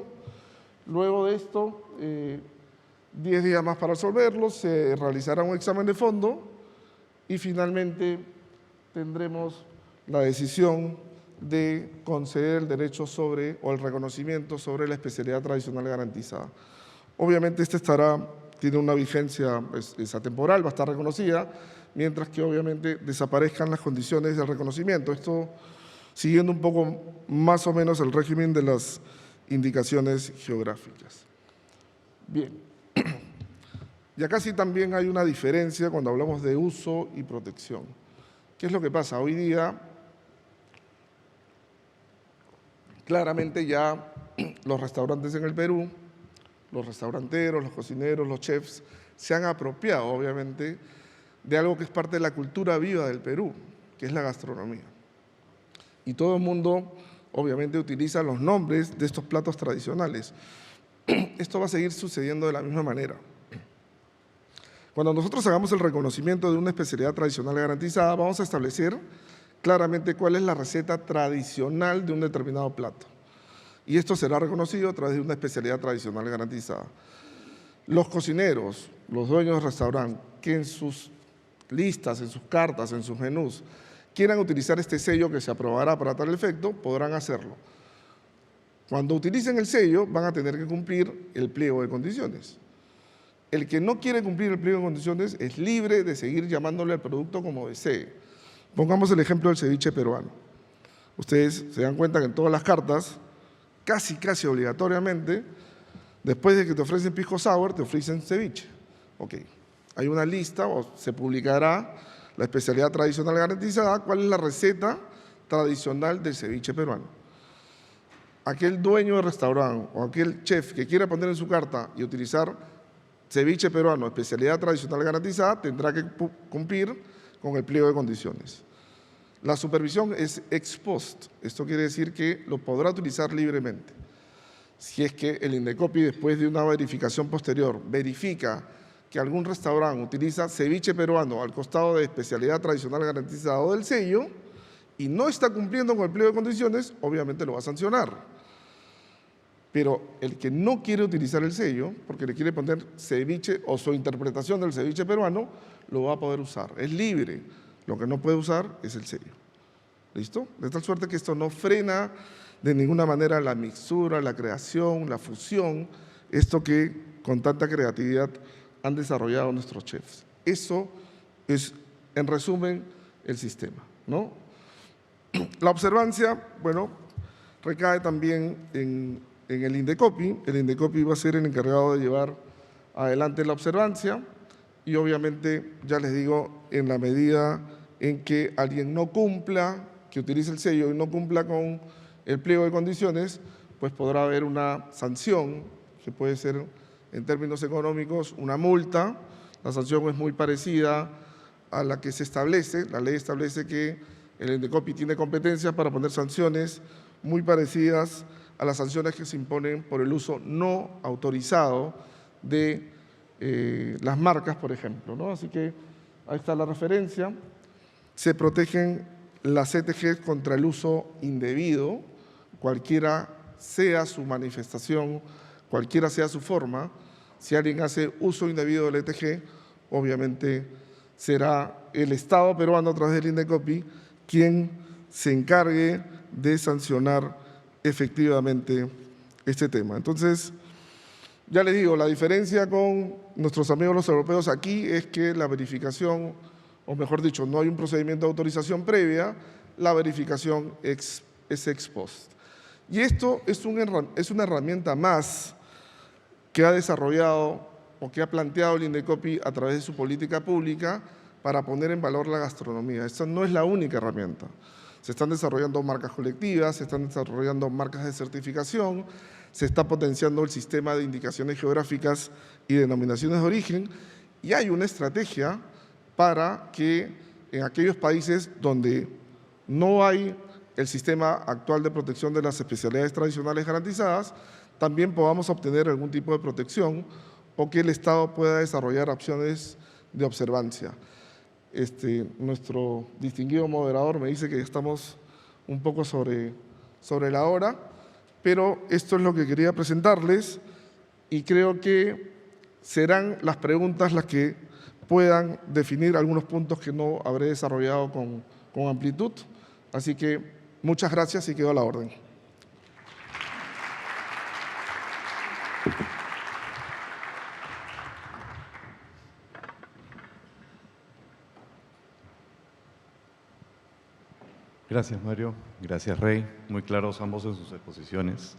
Luego de esto, 10 días más para resolverlo, se realizará un examen de fondo y finalmente tendremos la decisión de conceder el derecho o el reconocimiento sobre la especialidad tradicional garantizada. Obviamente tiene una vigencia es atemporal, va a estar reconocida, mientras que obviamente desaparezcan las condiciones del reconocimiento. Esto siguiendo un poco más o menos el régimen de las indicaciones geográficas. Bien, y acá sí también hay una diferencia cuando hablamos de uso y protección. ¿Qué es lo que pasa? Hoy día, claramente ya los restaurantes en el Perú, los restauranteros, los cocineros, los chefs, se han apropiado, obviamente, de algo que es parte de la cultura viva del Perú, que es la gastronomía. Y todo el mundo, obviamente, utiliza los nombres de estos platos tradicionales. Esto va a seguir sucediendo de la misma manera. Cuando nosotros hagamos el reconocimiento de una especialidad tradicional garantizada, vamos a establecer claramente cuál es la receta tradicional de un determinado plato. Y esto será reconocido a través de una especialidad tradicional garantizada. Los cocineros, los dueños del restaurante, que en sus listas, en sus cartas, en sus menús, quieran utilizar este sello que se aprobará para tal efecto, podrán hacerlo. Cuando utilicen el sello, van a tener que cumplir el pliego de condiciones. El que no quiere cumplir el pliego de condiciones es libre de seguir llamándole al producto como desee. Pongamos el ejemplo del ceviche peruano. Ustedes se dan cuenta que en todas las cartas, casi obligatoriamente, después de que te ofrecen pisco sour, te ofrecen ceviche. Ok, hay una lista o se publicará la especialidad tradicional garantizada, cuál es la receta tradicional del ceviche peruano. Aquel dueño de restaurante o aquel chef que quiera poner en su carta y utilizar ceviche peruano, especialidad tradicional garantizada, tendrá que cumplir con el pliego de condiciones. La supervisión es ex post. Esto quiere decir que lo podrá utilizar libremente. Si es que el INDECOPI, después de una verificación posterior, verifica que algún restaurante utiliza ceviche peruano al costado de especialidad tradicional garantizada o del sello y no está cumpliendo con el pliego de condiciones, obviamente lo va a sancionar. Pero el que no quiere utilizar el sello, porque le quiere poner ceviche o su interpretación del ceviche peruano, lo va a poder usar. Es libre. Lo que no puede usar es el sello. ¿Listo? De tal suerte que esto no frena de ninguna manera la mixtura, la creación, la fusión, esto que con tanta creatividad han desarrollado nuestros chefs. Eso es, en resumen, el sistema, ¿no? La observancia, bueno, recae también en el INDECOPI. El INDECOPI va a ser el encargado de llevar adelante la observancia y obviamente, ya les digo, en la medida en que alguien no cumpla, que utilice el sello y no cumpla con el pliego de condiciones, pues podrá haber una sanción, que puede ser en términos económicos una multa. La sanción es muy parecida a la que se establece. La ley establece que el INDECOPI tiene competencias para poner sanciones muy parecidas a las sanciones que se imponen por el uso no autorizado de las marcas, por ejemplo, ¿no? Así que ahí está la referencia. Se protegen las ETG contra el uso indebido, cualquiera sea su manifestación, cualquiera sea su forma. Si alguien hace uso indebido del ETG, obviamente será el Estado peruano a través del INDECOPI quien se encargue de sancionar efectivamente este tema. Entonces, ya les digo, la diferencia con nuestros amigos los europeos aquí es que la verificación, o mejor dicho, no hay un procedimiento de autorización previa, la verificación es ex post. Y esto es una herramienta más que ha desarrollado o que ha planteado el INDECOPI a través de su política pública para poner en valor la gastronomía. Esta no es la única herramienta. Se están desarrollando marcas colectivas, se están desarrollando marcas de certificación, se está potenciando el sistema de indicaciones geográficas y denominaciones de origen, y hay una estrategia para que en aquellos países donde no hay el sistema actual de protección de las especialidades tradicionales garantizadas, también podamos obtener algún tipo de protección o que el Estado pueda desarrollar opciones de observancia. Nuestro distinguido moderador me dice que estamos un poco sobre la hora, pero esto es lo que quería presentarles y creo que serán las preguntas las que puedan definir algunos puntos que no habré desarrollado con amplitud. Así que muchas gracias y quedo a la orden. Gracias, Mario. Gracias, Rey. Muy claros ambos en sus exposiciones.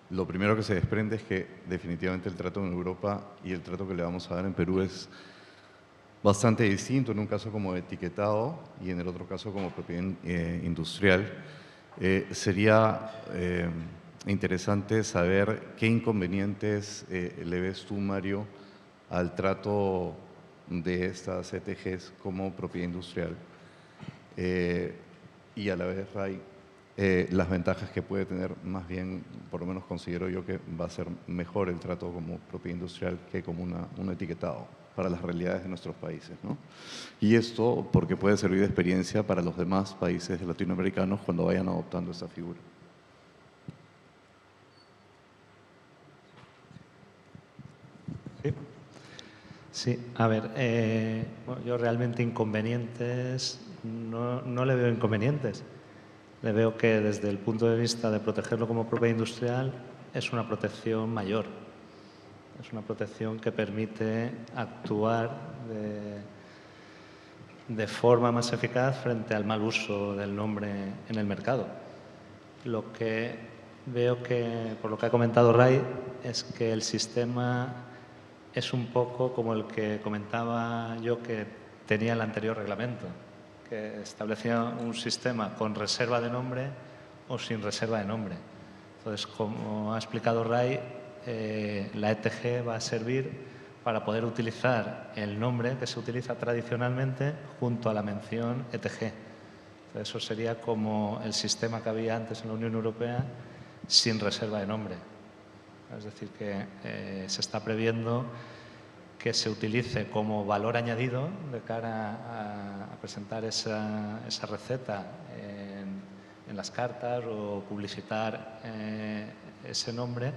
Lo primero que se desprende es que definitivamente el trato en Europa y el trato que le vamos a dar en Perú es bastante distinto en un caso como etiquetado y en el otro caso como propiedad industrial. Sería interesante saber qué inconvenientes le ves tú, Mario, al trato de estas ETGs como propiedad industrial. Y a la vez, Ray, las ventajas que puede tener, más bien, por lo menos considero yo que va a ser mejor el trato como propiedad industrial que como un etiquetado para las realidades de nuestros países, ¿no? Y esto porque puede servir de experiencia para los demás países latinoamericanos cuando vayan adoptando esta figura. Sí, a ver, bueno, yo realmente inconvenientes no le veo inconvenientes. Le veo que desde el punto de vista de protegerlo como propiedad industrial es una protección mayor. Es una protección que permite actuar de forma más eficaz frente al mal uso del nombre en el mercado. Lo que veo que, por lo que ha comentado Ray, es que el sistema es un poco como el que comentaba yo que tenía el anterior reglamento, que establecía un sistema con reserva de nombre o sin reserva de nombre. Entonces, como ha explicado Ray, la ETG va a servir para poder utilizar el nombre que se utiliza tradicionalmente junto a la mención ETG. Entonces, eso sería como el sistema que había antes en la Unión Europea sin reserva de nombre. Es decir, que se está previendo que se utilice como valor añadido de cara a presentar esa receta en las cartas o publicitar ese nombre,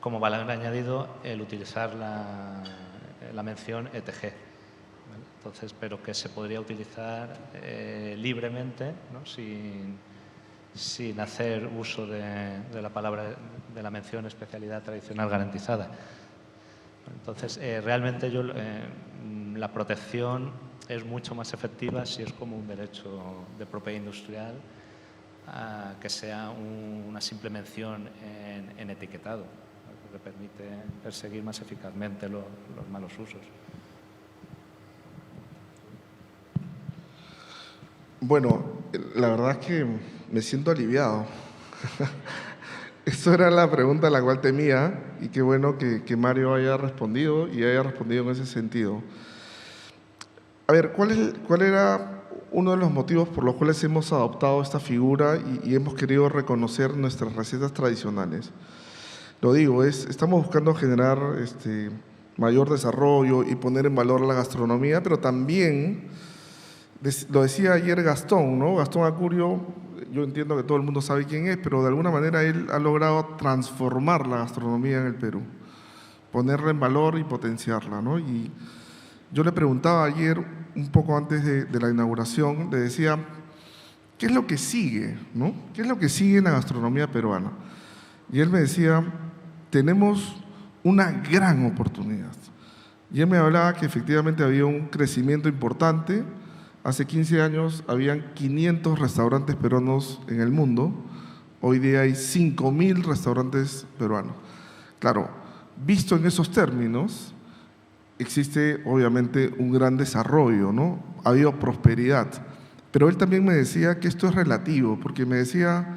como valor añadido el utilizar la mención ETG. ¿Vale? Entonces, pero que se podría utilizar libremente, ¿no? sin hacer uso de la palabra, de la mención especialidad tradicional garantizada. Entonces, realmente la protección es mucho más efectiva si es como un derecho de propiedad industrial que sea una simple mención en etiquetado, que permite perseguir más eficazmente los malos usos. Bueno, la verdad es que me siento aliviado. Eso era la pregunta a la cual temía y qué bueno que Mario haya respondido y haya respondido en ese sentido. A ver, ¿cuál era uno de los motivos por los cuales hemos adoptado esta figura y hemos querido reconocer nuestras recetas tradicionales? lo digo, estamos buscando generar mayor desarrollo y poner en valor la gastronomía, pero también, lo decía ayer Gastón, ¿no? Gastón Acurio, yo entiendo que todo el mundo sabe quién es, pero de alguna manera él ha logrado transformar la gastronomía en el Perú, ponerla en valor y potenciarla, ¿no? Y yo le preguntaba ayer, un poco antes de la inauguración, le decía, ¿qué es lo que sigue, no? ¿Qué es lo que sigue en la gastronomía peruana? Y él me decía, tenemos una gran oportunidad. Y él me hablaba que efectivamente había un crecimiento importante. Hace 15 años habían 500 restaurantes peruanos en el mundo. Hoy día hay 5.000 restaurantes peruanos. Claro, visto en esos términos, existe obviamente un gran desarrollo, ¿no? Ha habido prosperidad. Pero él también me decía que esto es relativo, porque me decía,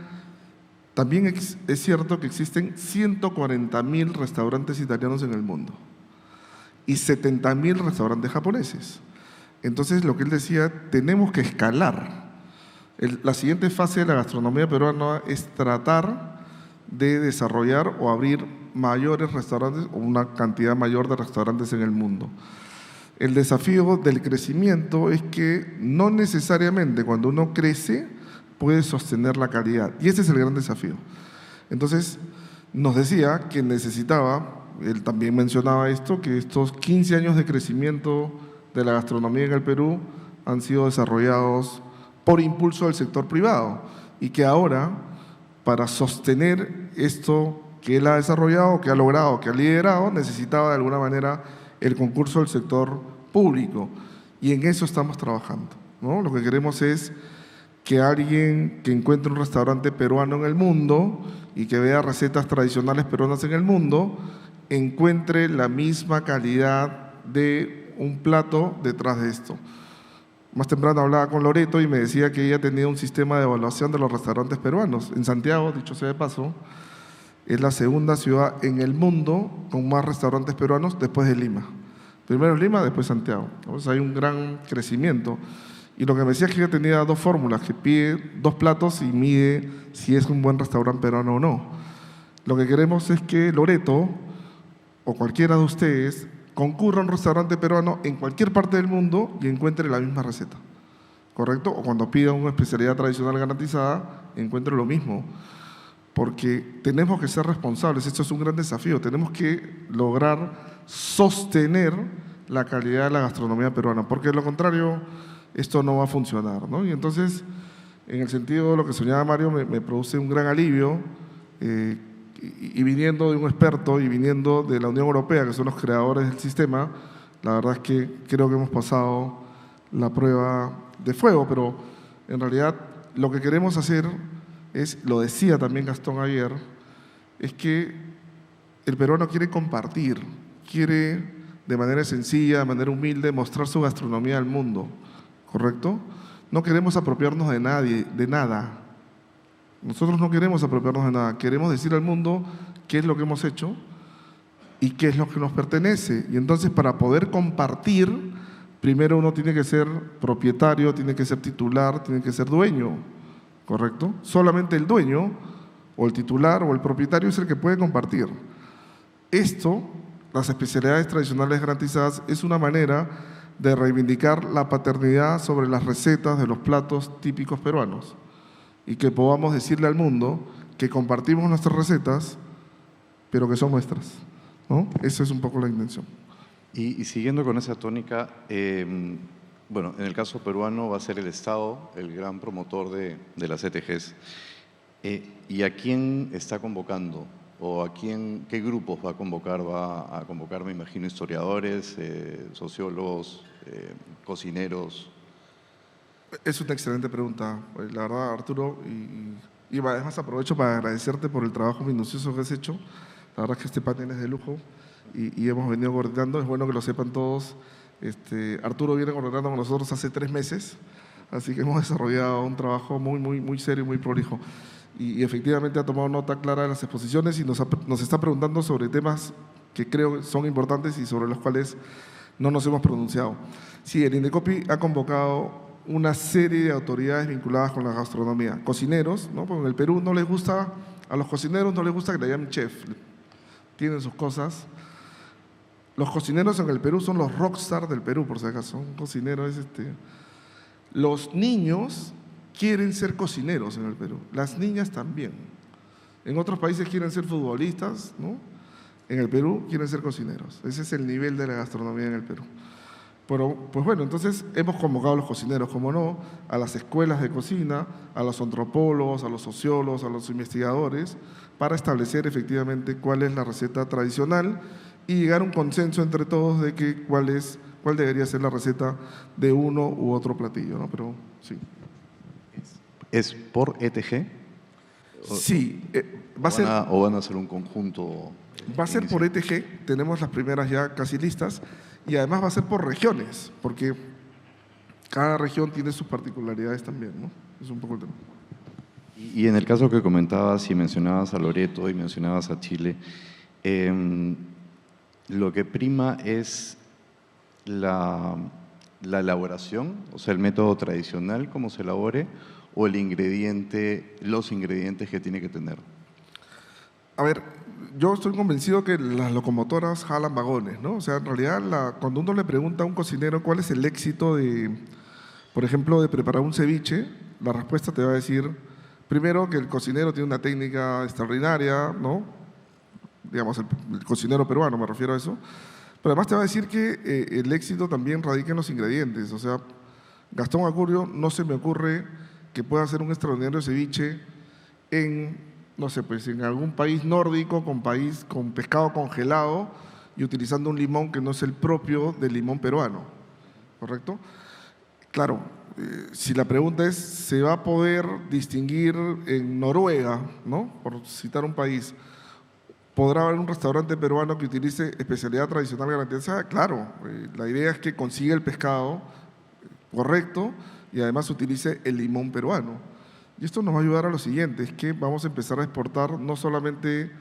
también es cierto que existen 140.000 restaurantes italianos en el mundo y 70.000 restaurantes japoneses. Entonces, lo que él decía, tenemos que escalar. La siguiente fase de la gastronomía peruana es tratar de desarrollar o abrir mayores restaurantes o una cantidad mayor de restaurantes en el mundo. El desafío del crecimiento es que no necesariamente cuando uno crece puede sostener la calidad. Y ese es el gran desafío. Entonces, nos decía que necesitaba, él también mencionaba esto, que estos 15 años de crecimiento de la gastronomía en el Perú han sido desarrollados por impulso del sector privado y que ahora, para sostener esto que él ha desarrollado, que ha logrado, que ha liderado, necesitaba de alguna manera el concurso del sector público. Y en eso estamos trabajando, ¿no? Lo que queremos es que alguien que encuentre un restaurante peruano en el mundo y que vea recetas tradicionales peruanas en el mundo, encuentre la misma calidad de un plato detrás de esto. Más temprano hablaba con Loreto y me decía que ella tenía un sistema de evaluación de los restaurantes peruanos. En Santiago, dicho sea de paso, es la segunda ciudad en el mundo con más restaurantes peruanos después de Lima. Primero Lima, después Santiago. Entonces hay un gran crecimiento. Y lo que me decía es que ella tenía dos fórmulas, que pide 2 platos y mide si es un buen restaurante peruano o no. Lo que queremos es que Loreto o cualquiera de ustedes concurra a un restaurante peruano en cualquier parte del mundo y encuentre la misma receta, ¿correcto? O cuando pida una especialidad tradicional garantizada, encuentre lo mismo. Porque tenemos que ser responsables, esto es un gran desafío, tenemos que lograr sostener la calidad de la gastronomía peruana, porque de lo contrario esto no va a funcionar, ¿no? Y entonces, en el sentido de lo que soñaba Mario, me produce un gran alivio, y viniendo de un experto y viniendo de la Unión Europea, que son los creadores del sistema, la verdad es que creo que hemos pasado la prueba de fuego, pero en realidad lo que queremos hacer es, lo decía también Gastón ayer, es que el peruano quiere compartir, quiere de manera sencilla, de manera humilde, mostrar su gastronomía al mundo, ¿correcto? No queremos apropiarnos de nadie, de nada. Nosotros no queremos apropiarnos de nada, queremos decir al mundo qué es lo que hemos hecho y qué es lo que nos pertenece. Y entonces, para poder compartir, primero uno tiene que ser propietario, tiene que ser titular, tiene que ser dueño, ¿correcto? Solamente el dueño o el titular o el propietario es el que puede compartir. Esto, las especialidades tradicionales garantizadas, es una manera de reivindicar la paternidad sobre las recetas de los platos típicos peruanos y que podamos decirle al mundo que compartimos nuestras recetas, pero que son nuestras, ¿no? Esa es un poco la intención. Y siguiendo con esa tónica, bueno, en el caso peruano va a ser el Estado el gran promotor de las ETGs. ¿Y a quién está convocando? ¿O a quién, qué grupos va a convocar? Va a convocar, me imagino, historiadores, sociólogos, cocineros. Es una excelente pregunta, la verdad, Arturo, y además aprovecho para agradecerte por el trabajo minucioso que has hecho. La verdad es que este panel es de lujo y hemos venido coordinando, es bueno que lo sepan todos. Arturo viene coordinando con nosotros hace 3 meses, así que hemos desarrollado un trabajo muy serio y muy prolijo. Y efectivamente ha tomado nota clara de las exposiciones y nos está preguntando sobre temas que creo son importantes y sobre los cuales no nos hemos pronunciado. Sí, el INDECOPI ha convocado una serie de autoridades vinculadas con la gastronomía. Cocineros, ¿no? Porque en el Perú no les gusta, a los cocineros no les gusta que le llamen chef. tienen sus cosas. Los cocineros en el Perú son los rockstar del Perú, por si acaso. Un cocinero es Los niños quieren ser cocineros en el Perú, las niñas también. En otros países quieren ser futbolistas, ¿no? En el Perú quieren ser cocineros. Ese es el nivel de la gastronomía en el Perú. Pero, pues bueno, entonces hemos convocado a los cocineros, como no, a las escuelas de cocina, a los antropólogos, a los sociólogos, a los investigadores, para establecer efectivamente cuál es la receta tradicional y llegar a un consenso entre todos de que cuál debería ser la receta de uno u otro platillo, ¿no? Pero sí. ¿Es por ETG? Sí, va a ser... ¿O van a hacer un conjunto? Va a ser por ETG, tenemos las primeras ya casi listas, y además va a ser por regiones, porque cada región tiene sus particularidades también, ¿no? Es un poco el tema. Y en el caso que comentabas y mencionabas a Loreto y mencionabas a Chile, lo que prima es la elaboración, o sea, el método tradicional, cómo se elabore, o los ingredientes que tiene que tener. A ver, yo estoy convencido que las locomotoras jalan vagones, ¿no? O sea, en realidad, cuando uno le pregunta a un cocinero cuál es el éxito por ejemplo, de preparar un ceviche, la respuesta te va a decir, primero, que el cocinero tiene una técnica extraordinaria, ¿no? Digamos, el cocinero peruano, me refiero a eso. Pero además te va a decir que el éxito también radica en los ingredientes. O sea, Gastón Acurio no se me ocurre que pueda hacer un extraordinario ceviche no sé, pues en algún país nórdico con pescado congelado y utilizando un limón que no es el propio del limón peruano, ¿correcto? Claro, si la pregunta es, ¿se va a poder distinguir en Noruega, ¿no? Por citar un país, ¿podrá haber un restaurante peruano que utilice especialidad tradicional garantizada? Claro, la idea es que consiga el pescado correcto y además utilice el limón peruano. Y esto nos va a ayudar a lo siguiente, es que vamos a empezar a exportar no solamente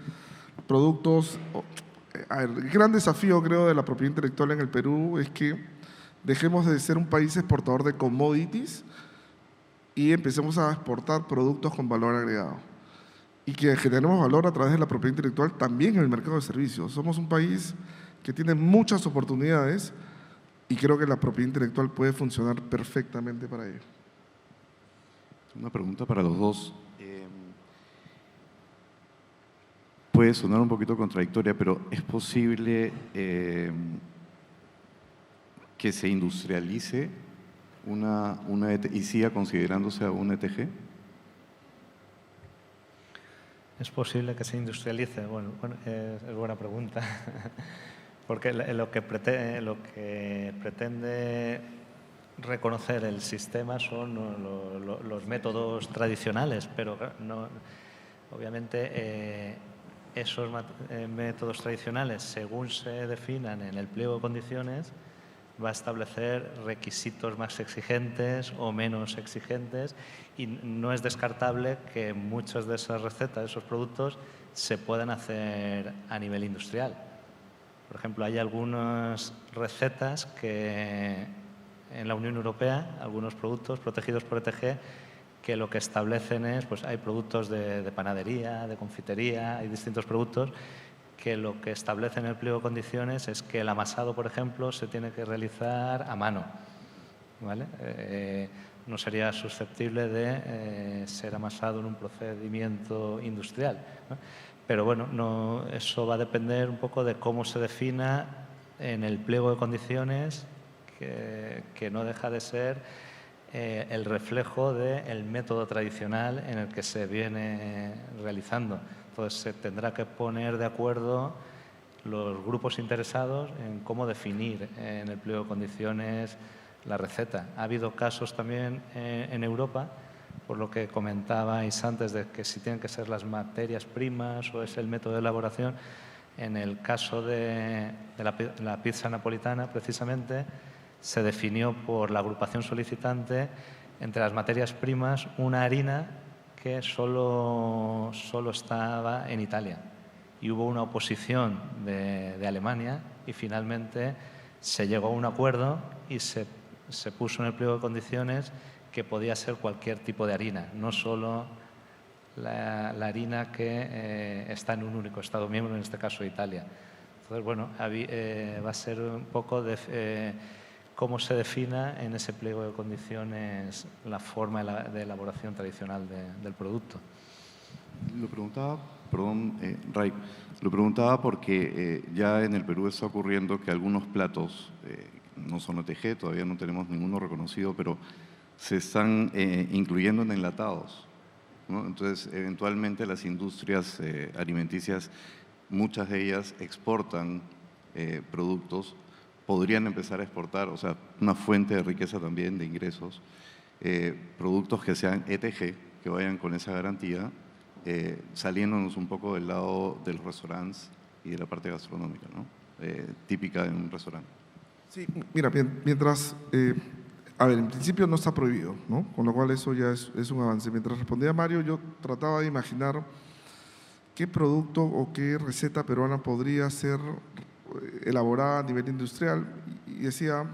productos. El gran desafío, creo, de la propiedad intelectual en el Perú es que dejemos de ser un país exportador de commodities y empecemos a exportar productos con valor agregado. Y que generemos valor a través de la propiedad intelectual también en el mercado de servicios. Somos un país que tiene muchas oportunidades y creo que la propiedad intelectual puede funcionar perfectamente para ello. Una pregunta para los dos. Puede sonar un poquito contradictoria, pero ¿es posible que se industrialice y siga considerándose un ETG? ¿Es posible que se industrialice? Bueno, es buena pregunta. Porque lo que pretende reconocer el sistema son los métodos tradicionales, pero no, obviamente esos métodos tradicionales, según se definan en el pliego de condiciones, va a establecer requisitos más exigentes o menos exigentes y no es descartable que muchas de esas recetas, de esos productos, se puedan hacer a nivel industrial. Por ejemplo, hay algunas recetas que en la Unión Europea, algunos productos protegidos por ETG, que lo que establecen es, pues hay productos de panadería, de confitería, hay distintos productos que lo que establece en el pliego de condiciones es que el amasado, por ejemplo, se tiene que realizar a mano, ¿vale? No sería susceptible de ser amasado en un procedimiento industrial, ¿no? Pero bueno, eso va a depender un poco de cómo se defina en el pliego de condiciones, que no deja de ser el reflejo del método tradicional en el que se viene realizando. Entonces se tendrá que poner de acuerdo los grupos interesados en cómo definir en el pliego de condiciones la receta. Ha habido casos también en Europa, por lo que comentabais antes, de que si tienen que ser las materias primas o es el método de elaboración. En el caso de la pizza napolitana, precisamente, se definió por la agrupación solicitante entre las materias primas una harina que solo estaba en Italia. Y hubo una oposición de Alemania y finalmente se llegó a un acuerdo y se puso en el pliego de condiciones que podía ser cualquier tipo de harina, no solo la harina que está en un único Estado miembro, en este caso Italia. Entonces, bueno, va a ser un poco de cómo se defina en ese pliego de condiciones la forma de elaboración tradicional del producto. Lo preguntaba, perdón, Ray, lo preguntaba porque ya en el Perú está ocurriendo que algunos platos, no son OTG, todavía no tenemos ninguno reconocido, pero se están incluyendo en enlatados, ¿no? Entonces, eventualmente las industrias alimenticias, muchas de ellas exportan productos, podrían empezar a exportar, o sea, una fuente de riqueza también, de ingresos, productos que sean ETG, que vayan con esa garantía, saliéndonos un poco del lado de los restaurantes y de la parte gastronómica, ¿no? Típica de un restaurante. Sí, mira, mientras, a ver, en principio no está prohibido, ¿no? Con lo cual eso ya es un avance. Mientras respondía Mario, yo trataba de imaginar qué producto o qué receta peruana podría ser elaborada a nivel industrial y decía,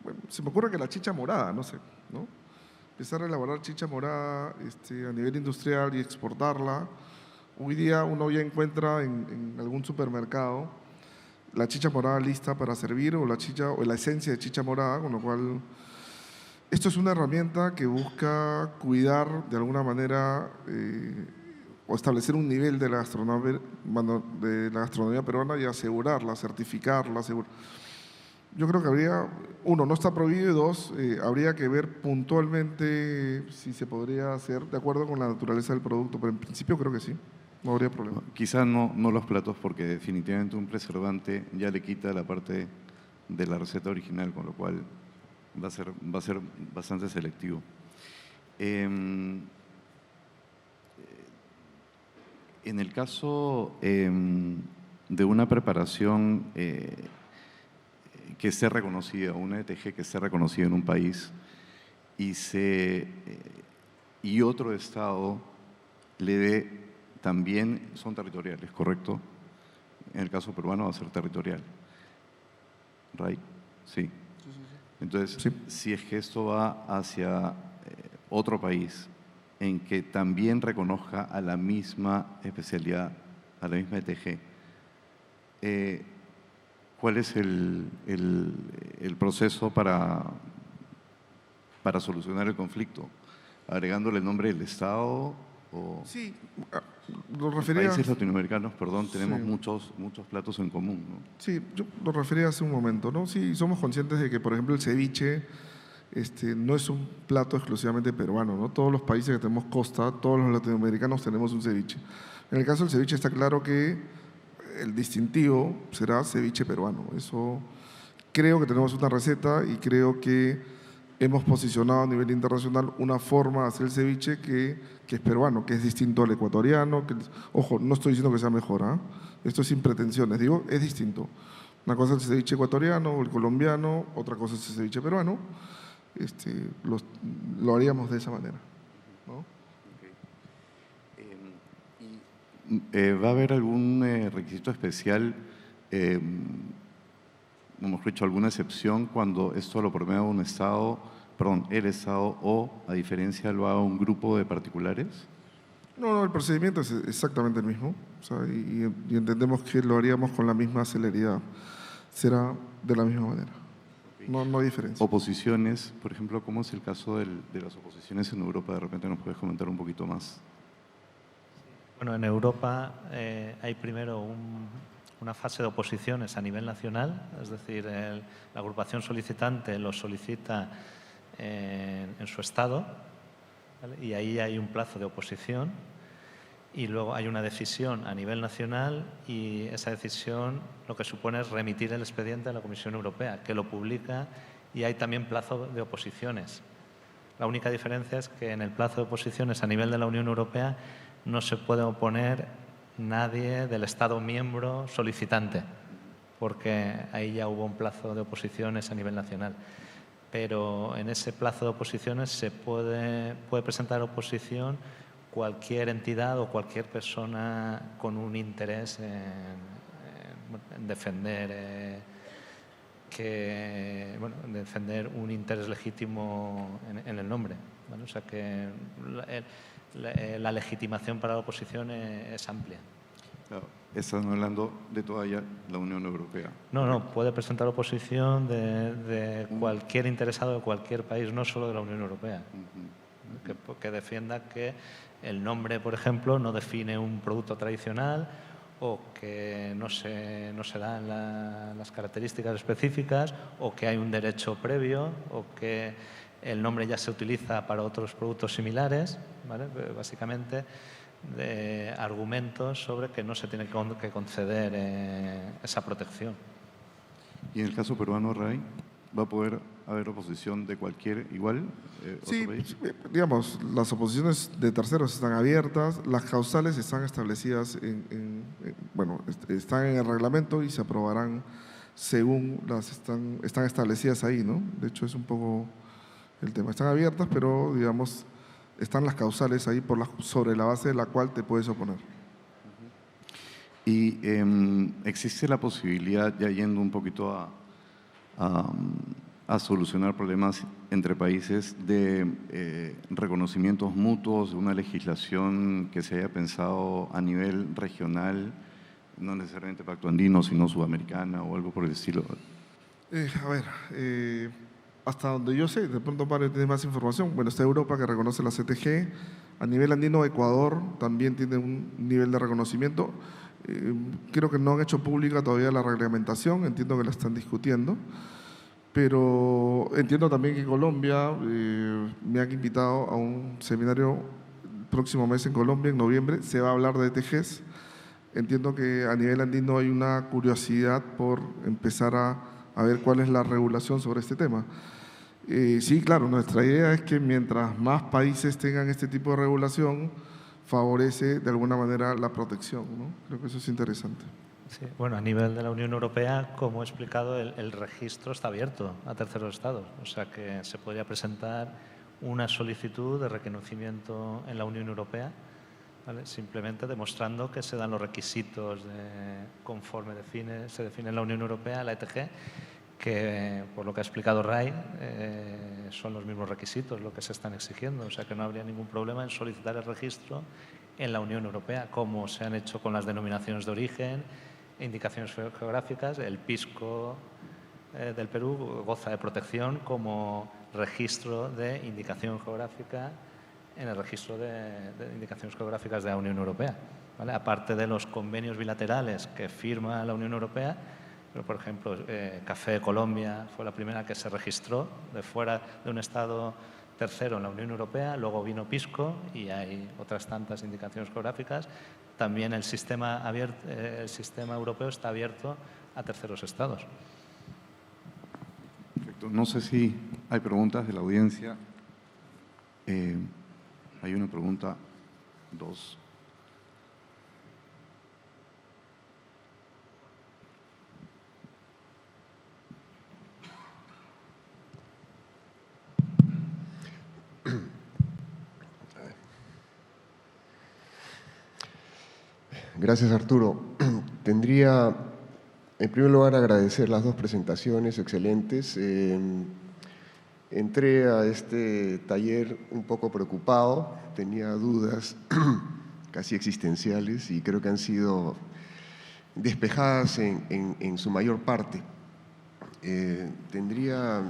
bueno, se me ocurre que la chicha morada, no sé, ¿no? Empezar a elaborar chicha morada a nivel industrial y exportarla. Hoy día uno ya encuentra en algún supermercado la chicha morada lista para servir o la esencia de chicha morada, con lo cual esto es una herramienta que busca cuidar de alguna manera o establecer un nivel de la gastronomía peruana y asegurarla, certificarla. Yo creo que habría, uno, no está prohibido y dos, habría que ver puntualmente si se podría hacer de acuerdo con la naturaleza del producto, pero en principio creo que sí, no habría problema. Quizás no los platos, porque definitivamente un preservante ya le quita la parte de la receta original, con lo cual va a ser bastante selectivo. En el caso de una preparación que esté reconocida, una ETG que esté reconocida en un país y otro Estado le dé, también son territoriales, ¿correcto? En el caso peruano va a ser territorial. ¿Right? Sí. Entonces, Sí. si es que esto va hacia otro país en que también reconozca a la misma especialidad, a la misma ETG, ¿cuál es el proceso para solucionar el conflicto? ¿Agregándole el nombre del Estado? O Sí, lo en refería. países latinoamericanos, perdón, tenemos Sí. muchos platos en común, ¿no? Sí, yo lo refería hace un momento, ¿no? Sí, somos conscientes de que, por ejemplo, el ceviche no es un plato exclusivamente peruano, ¿no? Todos los países que tenemos costa, todos los latinoamericanos tenemos un ceviche. En el caso del ceviche está claro que el distintivo será ceviche peruano. Eso creo que tenemos una receta y creo que hemos posicionado a nivel internacional una forma de hacer el ceviche que es peruano, que es distinto al ecuatoriano. Ojo, no estoy diciendo que sea mejor, ¿ah? Esto es sin pretensiones, digo, es distinto. Una cosa es el ceviche ecuatoriano o el colombiano, otra cosa es el ceviche peruano. Lo haríamos de esa manera, ¿no? ¿Va a haber algún requisito especial, hemos dicho, alguna excepción cuando esto lo promueve un Estado, perdón, el Estado, o a diferencia lo haga un grupo de particulares? No, el procedimiento es exactamente el mismo, o sea, y entendemos que lo haríamos con la misma celeridad. Será de la misma manera. No hay diferencia. Oposiciones, por ejemplo, ¿cómo es el caso de las oposiciones en Europa? De repente nos puedes comentar un poquito más. Bueno, en Europa hay primero una fase de oposiciones a nivel nacional, es decir, la agrupación solicitante lo solicita en su estado, ¿vale? Y ahí hay un plazo de oposición y luego hay una decisión a nivel nacional y esa decisión lo que supone es remitir el expediente a la Comisión Europea, que lo publica, y hay también plazo de oposiciones. La única diferencia es que en el plazo de oposiciones a nivel de la Unión Europea no se puede oponer nadie del Estado miembro solicitante, porque ahí ya hubo un plazo de oposiciones a nivel nacional. Pero en ese plazo de oposiciones se puede presentar oposición cualquier entidad o cualquier persona con un interés en defender defender un interés legítimo en el nombre, ¿vale? O sea que la legitimación para la oposición es amplia. Claro, están hablando de toda la Unión Europea. No, puede presentar oposición de cualquier interesado de cualquier país, no solo de la Unión Europea. Que defienda que el nombre, por ejemplo, no define un producto tradicional o que no se dan las características específicas o que hay un derecho previo o que el nombre ya se utiliza para otros productos similares, ¿vale? Básicamente, de argumentos sobre que no se tiene que conceder esa protección. ¿Y en el caso peruano, Ray, va a poder haber oposición de cualquier igual Sí, otro país? digamos, las oposiciones de terceros están abiertas, las causales están establecidas bueno, están en el reglamento y se aprobarán según están establecidas ahí, ¿no? De hecho, es un poco el tema. Están abiertas, pero, digamos, están las causales ahí sobre la base de la cual te puedes oponer. Y existe la posibilidad, ya yendo un poquito a solucionar problemas entre países, de reconocimientos mutuos, de una legislación que se haya pensado a nivel regional, no necesariamente pacto andino, sino sudamericana o algo por el estilo. A ver, hasta donde yo sé, de pronto Mario tiene más información. Bueno, está Europa que reconoce la CTG. A nivel andino, Ecuador también tiene un nivel de reconocimiento. Creo que no han hecho pública todavía la reglamentación, entiendo que la están discutiendo. Pero entiendo también que Colombia, me han invitado a un seminario el próximo mes en Colombia, en noviembre, se va a hablar de ETGs. Entiendo que a nivel andino hay una curiosidad por empezar a ver cuál es la regulación sobre este tema. Sí, claro, nuestra idea es que mientras más países tengan este tipo de regulación, favorece de alguna manera la protección, ¿no? Creo que eso es interesante. Sí, bueno, a nivel de la Unión Europea, como he explicado, el registro está abierto a terceros estados. O sea que se podría presentar una solicitud de reconocimiento en la Unión Europea, ¿vale? Simplemente demostrando que se dan los requisitos conforme se define en la Unión Europea, la ETG, que por lo que ha explicado Ray, son los mismos requisitos lo que se están exigiendo. O sea que no habría ningún problema en solicitar el registro en la Unión Europea, como se han hecho con las denominaciones de origen, indicaciones geográficas. El Pisco del Perú goza de protección como registro de indicación geográfica en el registro de indicaciones geográficas de la Unión Europea, ¿vale? Aparte de los convenios bilaterales que firma la Unión Europea, pero por ejemplo, Café de Colombia fue la primera que se registró de fuera de un Estado tercero en la Unión Europea, luego vino Pisco y hay otras tantas indicaciones geográficas. También el sistema europeo está abierto a terceros estados. Perfecto. No sé si hay preguntas de la audiencia. Hay una pregunta, dos. Gracias, Arturo. Tendría, en primer lugar, agradecer las dos presentaciones excelentes. Entré a este taller un poco preocupado, tenía dudas casi existenciales y creo que han sido despejadas en su mayor parte. Tendría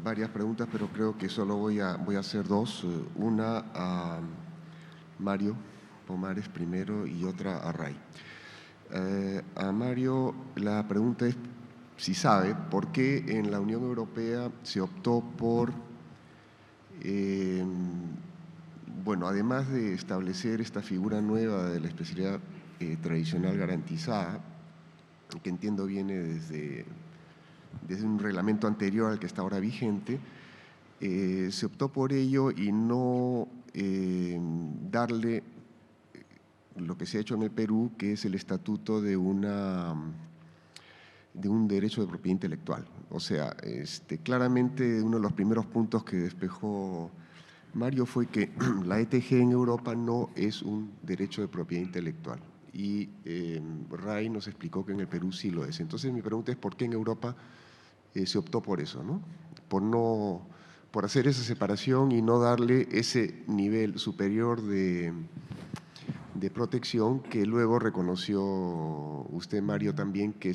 varias preguntas, pero creo que solo voy a hacer dos. Una a Mario Pomares primero y otra a Ray. A Mario la pregunta es si sabe por qué en la Unión Europea se optó por, bueno, además de establecer esta figura nueva de la especialidad tradicional garantizada, que entiendo viene desde un reglamento anterior al que está ahora vigente, se optó por ello y no darle lo que se ha hecho en el Perú, que es el estatuto de un derecho de propiedad intelectual. O sea, claramente uno de los primeros puntos que despejó Mario fue que la ETG en Europa no es un derecho de propiedad intelectual. Y Ray nos explicó que en el Perú sí lo es. Entonces mi pregunta es ¿por qué en Europa se optó por eso, ¿no? Por por hacer esa separación y no darle ese nivel superior de protección que luego reconoció usted, Mario, también que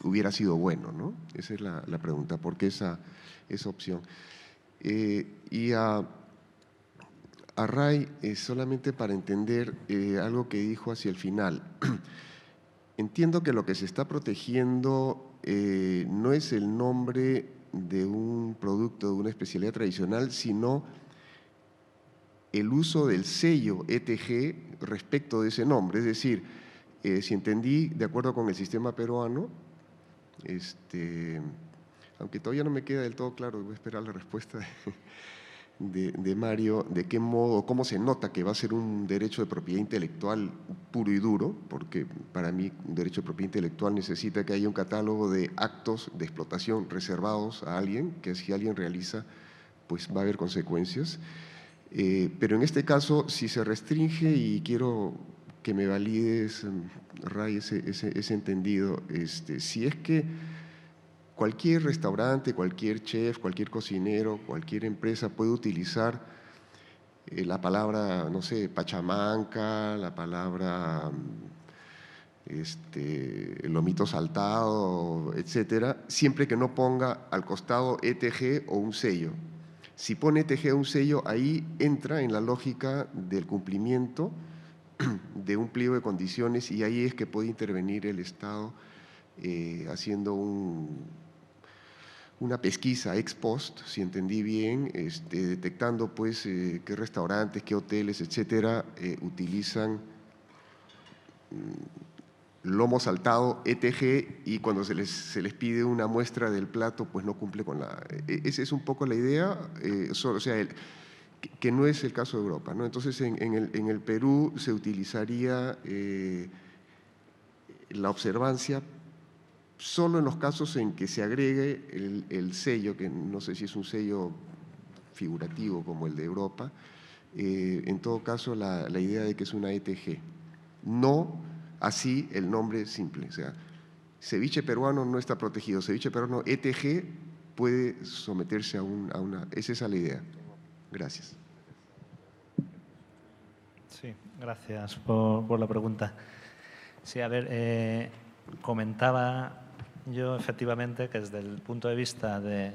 hubiera sido bueno, ¿no? Esa es la pregunta, ¿por qué esa opción? Y a Ray, solamente para entender algo que dijo hacia el final. Entiendo que lo que se está protegiendo no es el nombre de un producto, de una especialidad tradicional, sino el uso del sello ETG respecto de ese nombre. Es decir, si entendí, de acuerdo con el sistema peruano, aunque todavía no me queda del todo claro, voy a esperar la respuesta de Mario, de qué modo, cómo se nota que va a ser un derecho de propiedad intelectual puro y duro, porque para mí un derecho de propiedad intelectual necesita que haya un catálogo de actos de explotación reservados a alguien, que si alguien realiza, pues va a haber consecuencias. Pero en este caso, si se restringe, y quiero que me valides, Ray, ese entendido, si es que cualquier restaurante, cualquier chef, cualquier cocinero, cualquier empresa puede utilizar la palabra, no sé, pachamanca, la palabra lomito saltado, etcétera, siempre que no ponga al costado ETG o un sello. Si pone ETG o un sello, ahí entra en la lógica del cumplimiento de un pliego de condiciones, y ahí es que puede intervenir el Estado haciendo una pesquisa ex post, si entendí bien, detectando pues qué restaurantes, qué hoteles, etcétera, utilizan lomo saltado ETG, y cuando se les pide una muestra del plato, pues no cumple con la… Esa es un poco la idea, o sea, que no es el caso de Europa, ¿no? Entonces, en el Perú se utilizaría la observancia solo en los casos en que se agregue el sello, que no sé si es un sello figurativo como el de Europa, en todo caso la idea de que es una ETG, no así el nombre simple. O sea, ceviche peruano no está protegido, ceviche peruano ETG puede someterse a una… Esa es la idea. Gracias. Sí, gracias por la pregunta. Sí, a ver, comentaba yo efectivamente que desde el punto de vista de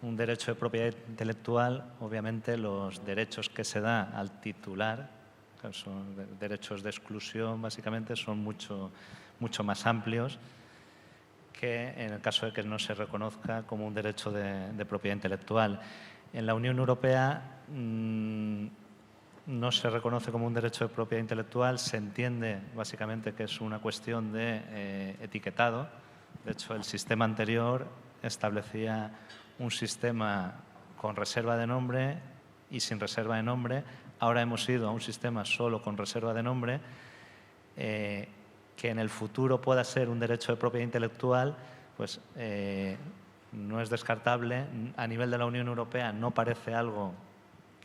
un derecho de propiedad intelectual, obviamente los derechos que se da al titular, que son derechos de exclusión básicamente, son mucho más amplios que en el caso de que no se reconozca como un derecho de propiedad intelectual. En la Unión Europea no se reconoce como un derecho de propiedad intelectual, se entiende básicamente que es una cuestión de etiquetado. De hecho, el sistema anterior establecía un sistema con reserva de nombre y sin reserva de nombre. Ahora hemos ido a un sistema solo con reserva de nombre, que en el futuro pueda ser un derecho de propiedad intelectual, pues no es descartable. A nivel de la Unión Europea no parece algo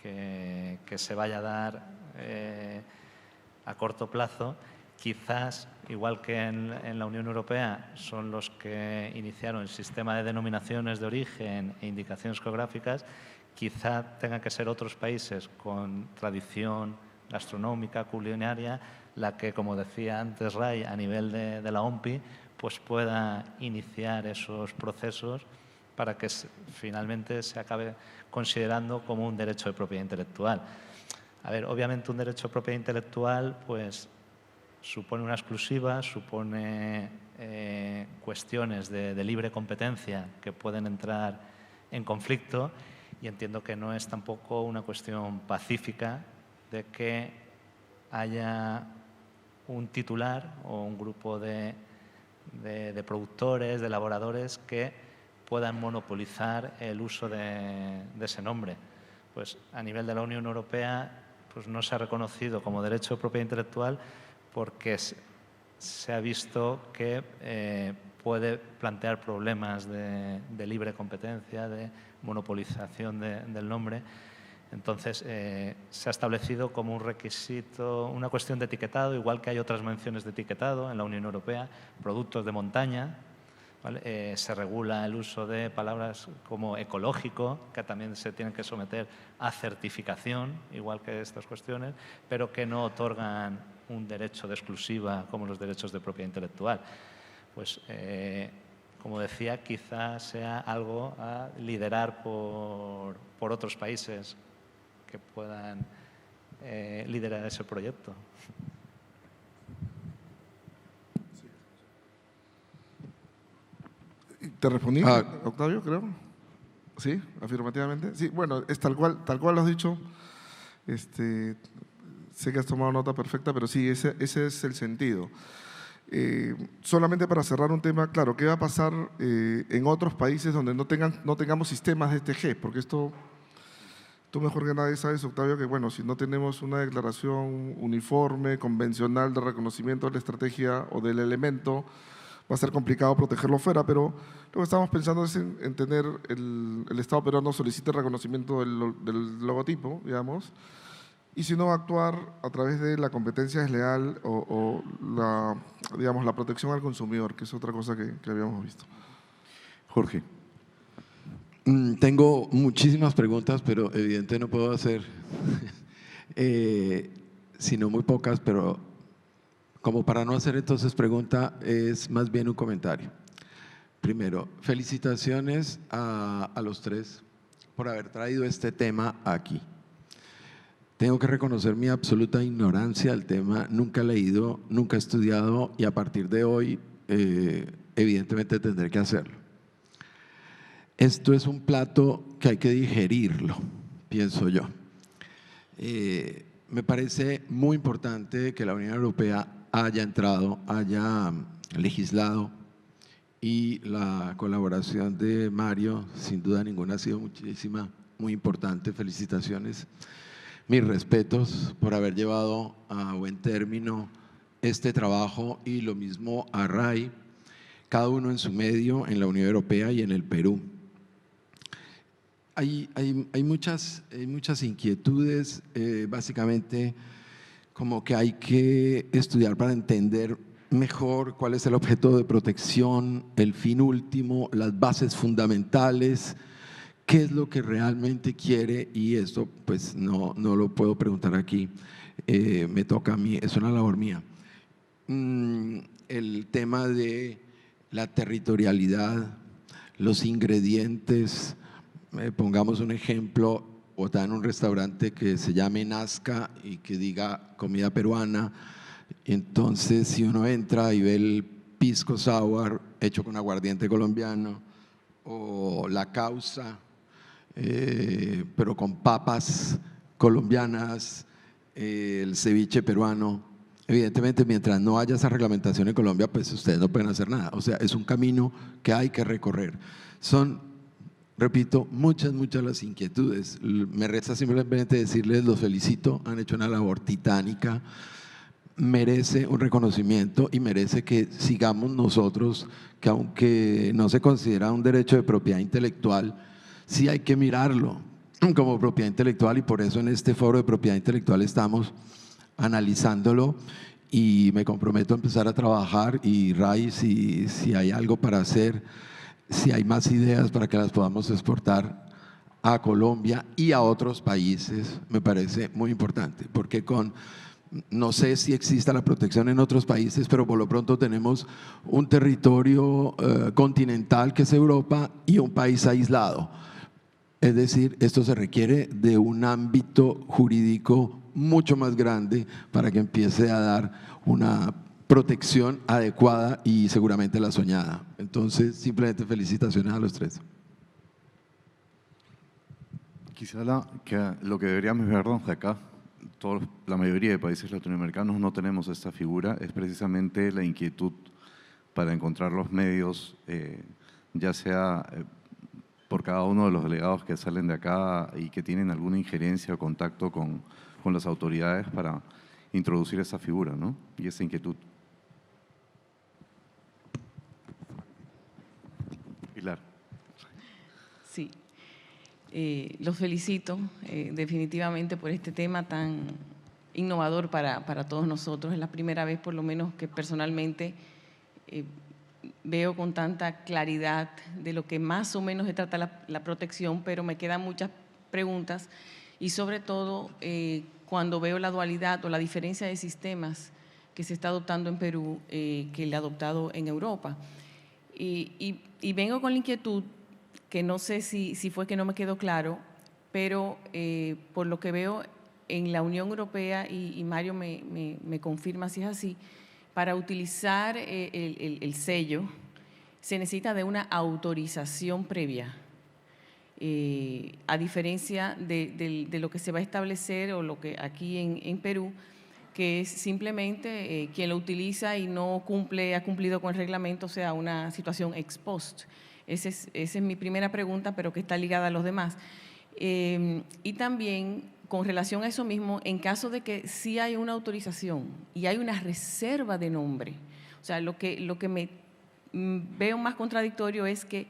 que se vaya a dar a corto plazo. Quizás, igual que en la Unión Europea son los que iniciaron el sistema de denominaciones de origen e indicaciones geográficas, quizá tengan que ser otros países con tradición gastronómica, culinaria, la que, como decía antes Ray, a nivel de la OMPI, pues pueda iniciar esos procesos para que finalmente se acabe considerando como un derecho de propiedad intelectual. A ver, obviamente un derecho de propiedad intelectual pues supone una exclusiva, supone cuestiones de libre competencia que pueden entrar en conflicto, y entiendo que no es tampoco una cuestión pacífica de que haya un titular o un grupo de productores, de elaboradores que puedan monopolizar el uso de ese nombre. Pues a nivel de la Unión Europea pues no se ha reconocido como derecho de propiedad intelectual porque se ha visto que puede plantear problemas de libre competencia, de monopolización del nombre. Entonces, se ha establecido como un requisito, una cuestión de etiquetado, igual que hay otras menciones de etiquetado en la Unión Europea, productos de montaña, ¿vale? Se regula el uso de palabras como ecológico, que también se tienen que someter a certificación, igual que estas cuestiones, pero que no otorgan un derecho de exclusiva como los derechos de propiedad intelectual. Pues, como decía, quizás sea algo a liderar por otros países que puedan liderar ese proyecto. ¿Te respondí, Octavio, creo? Sí, afirmativamente. Sí, bueno, es tal cual lo has dicho. Sé que has tomado nota perfecta, pero sí, ese es el sentido. Solamente para cerrar un tema, claro, ¿qué va a pasar en otros países donde no tengamos sistemas de ETG? Porque esto, tú mejor que nadie sabes, Octavio, que bueno, si no tenemos una declaración uniforme, convencional de reconocimiento de la estrategia o del elemento, va a ser complicado protegerlo fuera, pero lo que estamos pensando es en tener el Estado peruano solicite el reconocimiento del logotipo, digamos, y si no, actuar a través de la competencia desleal o la protección al consumidor, que es otra cosa que habíamos visto. Jorge. Tengo muchísimas preguntas, pero evidentemente no puedo hacer sino muy pocas, pero como para no hacer entonces pregunta, es más bien un comentario. Primero, felicitaciones a los tres por haber traído este tema aquí. Tengo que reconocer mi absoluta ignorancia del tema, nunca he leído, nunca he estudiado y a partir de hoy evidentemente tendré que hacerlo. Esto es un plato que hay que digerirlo, pienso yo. Me parece muy importante que la Unión Europea haya entrado, haya legislado y la colaboración de Mario, sin duda ninguna, ha sido muy importante. Felicitaciones. Mis respetos por haber llevado a buen término este trabajo y lo mismo a RAI, cada uno en su medio, en la Unión Europea y en el Perú. Hay muchas inquietudes, básicamente como que hay que estudiar para entender mejor cuál es el objeto de protección, el fin último, las bases fundamentales, qué es lo que realmente quiere, y esto pues no lo puedo preguntar aquí, me toca a mí, es una labor mía. El tema de la territorialidad, los ingredientes, pongamos un ejemplo, o está en un restaurante que se llame Nazca y que diga comida peruana, entonces si uno entra y ve el pisco sour hecho con aguardiente colombiano o la causa, pero con papas colombianas, el ceviche peruano, evidentemente mientras no haya esa reglamentación en Colombia, pues ustedes no pueden hacer nada. O sea, es un camino que hay que recorrer. Son, repito, muchas las inquietudes. Me resta simplemente decirles, los felicito, han hecho una labor titánica, merece un reconocimiento y merece que sigamos nosotros, que aunque no se considera un derecho de propiedad intelectual, sí hay que mirarlo como propiedad intelectual, y por eso en este foro de propiedad intelectual estamos analizándolo y me comprometo a empezar a trabajar. Y Ray, si hay algo para hacer, si hay más ideas para que las podamos exportar a Colombia y a otros países, me parece muy importante, porque no sé si exista la protección en otros países, pero por lo pronto tenemos un territorio continental que es Europa y un país aislado. Es decir, esto se requiere de un ámbito jurídico mucho más grande para que empiece a dar una protección adecuada y seguramente la soñada. Entonces, simplemente felicitaciones a los tres. Quizá lo que deberíamos vernos de acá, la mayoría de países latinoamericanos no tenemos esta figura, es precisamente la inquietud para encontrar los medios, ya sea por cada uno de los delegados que salen de acá y que tienen alguna injerencia o contacto con las autoridades para introducir esa figura, ¿no? Y esa inquietud. Pilar. Sí, los felicito definitivamente por este tema tan innovador para todos nosotros. Es la primera vez, por lo menos, que personalmente veo con tanta claridad de lo que más o menos se trata la protección, pero me quedan muchas preguntas y sobre todo cuando veo la dualidad o la diferencia de sistemas que se está adoptando en Perú que le ha adoptado en Europa. Y vengo con la inquietud, que no sé si fue que no me quedó claro, pero por lo que veo en la Unión Europea, y Mario me confirma si es así, para utilizar el sello se necesita de una autorización previa, a diferencia de lo que se va a establecer o lo que aquí en Perú, que es simplemente quien lo utiliza y no ha cumplido con el reglamento, o sea, una situación ex post. Esa es mi primera pregunta, pero que está ligada a los demás. Y también, con relación a eso mismo, en caso de que sí hay una autorización y hay una reserva de nombre, o sea, lo que me veo más contradictorio es que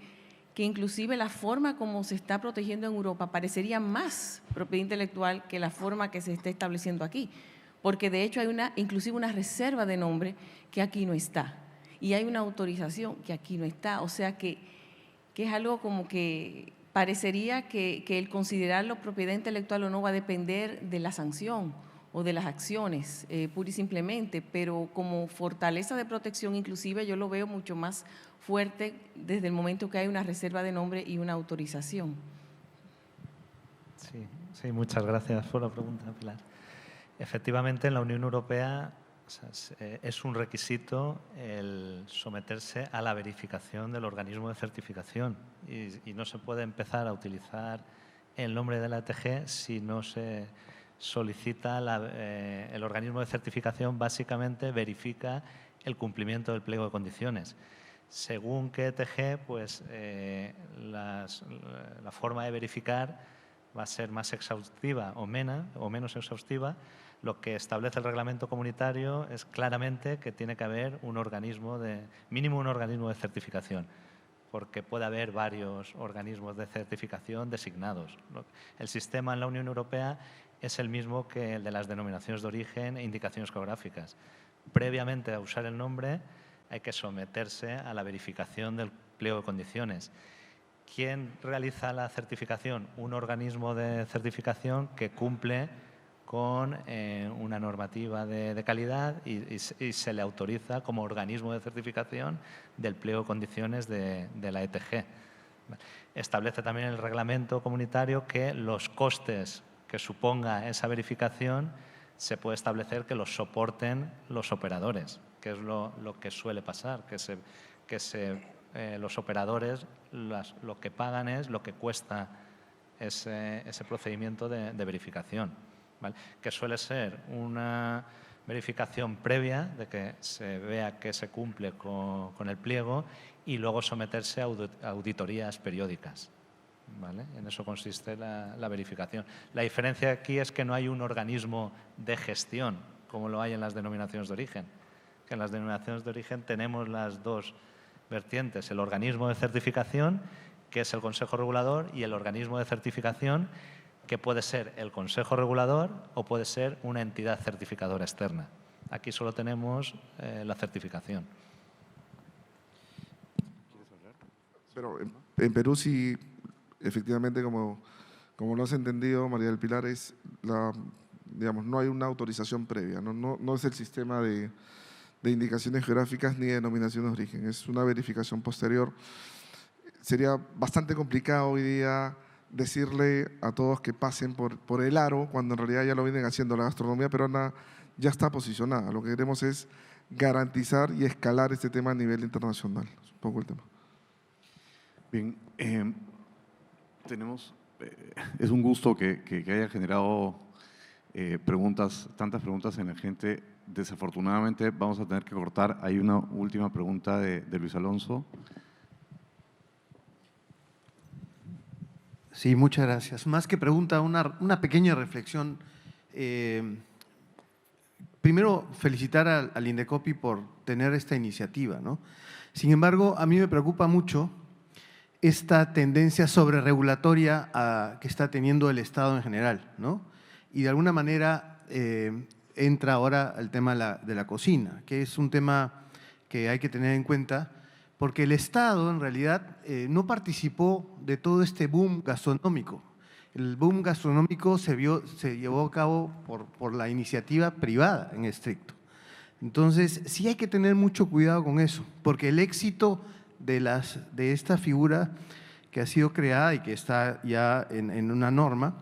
inclusive la forma como se está protegiendo en Europa parecería más propiedad intelectual que la forma que se está estableciendo aquí, porque de hecho hay inclusive una reserva de nombre que aquí no está y hay una autorización que aquí no está, o sea que es algo como que parecería que el considerarlo propiedad intelectual o no va a depender de la sanción o de las acciones, pura y simplemente, pero como fortaleza de protección inclusive yo lo veo mucho más fuerte desde el momento que hay una reserva de nombre y una autorización. Sí, muchas gracias por la pregunta, Pilar. Efectivamente, en la Unión Europea es un requisito el someterse a la verificación del organismo de certificación y no se puede empezar a utilizar el nombre de la ETG si no se solicita el organismo de certificación. Básicamente verifica el cumplimiento del pliego de condiciones. Según qué ETG, pues la forma de verificar va a ser más exhaustiva o menos exhaustiva. Lo que establece el reglamento comunitario es claramente que tiene que haber mínimo un organismo de certificación, porque puede haber varios organismos de certificación designados. El sistema en la Unión Europea es el mismo que el de las denominaciones de origen e indicaciones geográficas. Previamente a usar el nombre hay que someterse a la verificación del pliego de condiciones. ¿Quién realiza la certificación? Un organismo de certificación que cumple con una normativa de calidad y se le autoriza como organismo de certificación del pliego de condiciones de la ETG. Establece también el reglamento comunitario que los costes que suponga esa verificación se puede establecer que los soporten los operadores, que es lo que suele pasar, los operadores lo que pagan es lo que cuesta ese procedimiento de verificación, ¿vale? Que suele ser una verificación previa de que se vea que se cumple con el pliego y luego someterse a auditorías periódicas, ¿vale? En eso consiste la verificación. La diferencia aquí es que no hay un organismo de gestión como lo hay en las denominaciones de origen, que en las denominaciones de origen tenemos las dos vertientes, el organismo de certificación, que es el Consejo Regulador, y el organismo de certificación, que puede ser el Consejo Regulador o puede ser una entidad certificadora externa. Aquí solo tenemos la certificación. Pero en Perú sí, efectivamente, como lo has entendido, María del Pilar, digamos, no hay una autorización previa, no es el sistema de indicaciones geográficas ni de denominaciones de origen, es una verificación posterior. Sería bastante complicado hoy día decirle a todos que pasen por el aro, cuando en realidad ya lo vienen haciendo. La gastronomía peruana ya está posicionada. Lo que queremos es garantizar y escalar este tema a nivel internacional. Es un poco el tema. Bien, es un gusto que haya generado tantas preguntas en la gente. Desafortunadamente vamos a tener que cortar. Hay una última pregunta de Luis Alonso. Sí, muchas gracias. Más que pregunta, una pequeña reflexión. Primero, felicitar al Indecopi por tener esta iniciativa, ¿no? Sin embargo, a mí me preocupa mucho esta tendencia sobreregulatoria que está teniendo el Estado en general, ¿no? Y de alguna manera entra ahora el tema de la cocina, que es un tema que hay que tener en cuenta, porque el Estado en realidad no participó de todo este boom gastronómico. El boom gastronómico se llevó a cabo por la iniciativa privada en estricto. Entonces, sí hay que tener mucho cuidado con eso, porque el éxito de esta figura que ha sido creada y que está ya en una norma,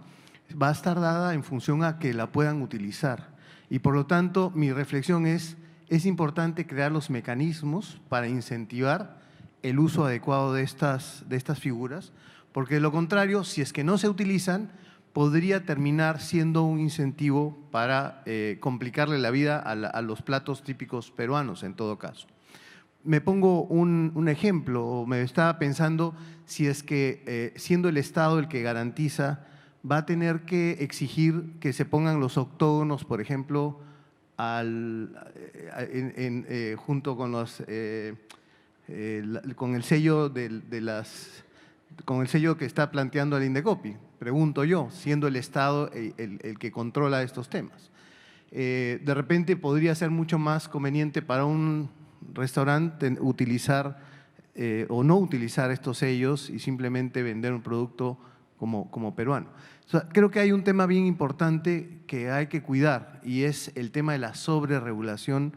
va a estar dada en función a que la puedan utilizar. Y por lo tanto, mi reflexión es importante crear los mecanismos para incentivar el uso adecuado de estas figuras, porque de lo contrario, si es que no se utilizan, podría terminar siendo un incentivo para complicarle la vida a los platos típicos peruanos en todo caso. Me pongo un ejemplo, o me estaba pensando si es que siendo el Estado el que garantiza, va a tener que exigir que se pongan los octógonos, por ejemplo, junto con con el sello con el sello que está planteando el Indecopi, pregunto yo, siendo el Estado el que controla estos temas. De repente podría ser mucho más conveniente para un restaurante utilizar o no utilizar estos sellos y simplemente vender un producto como peruano. O sea, creo que hay un tema bien importante que hay que cuidar y es el tema de la sobreregulación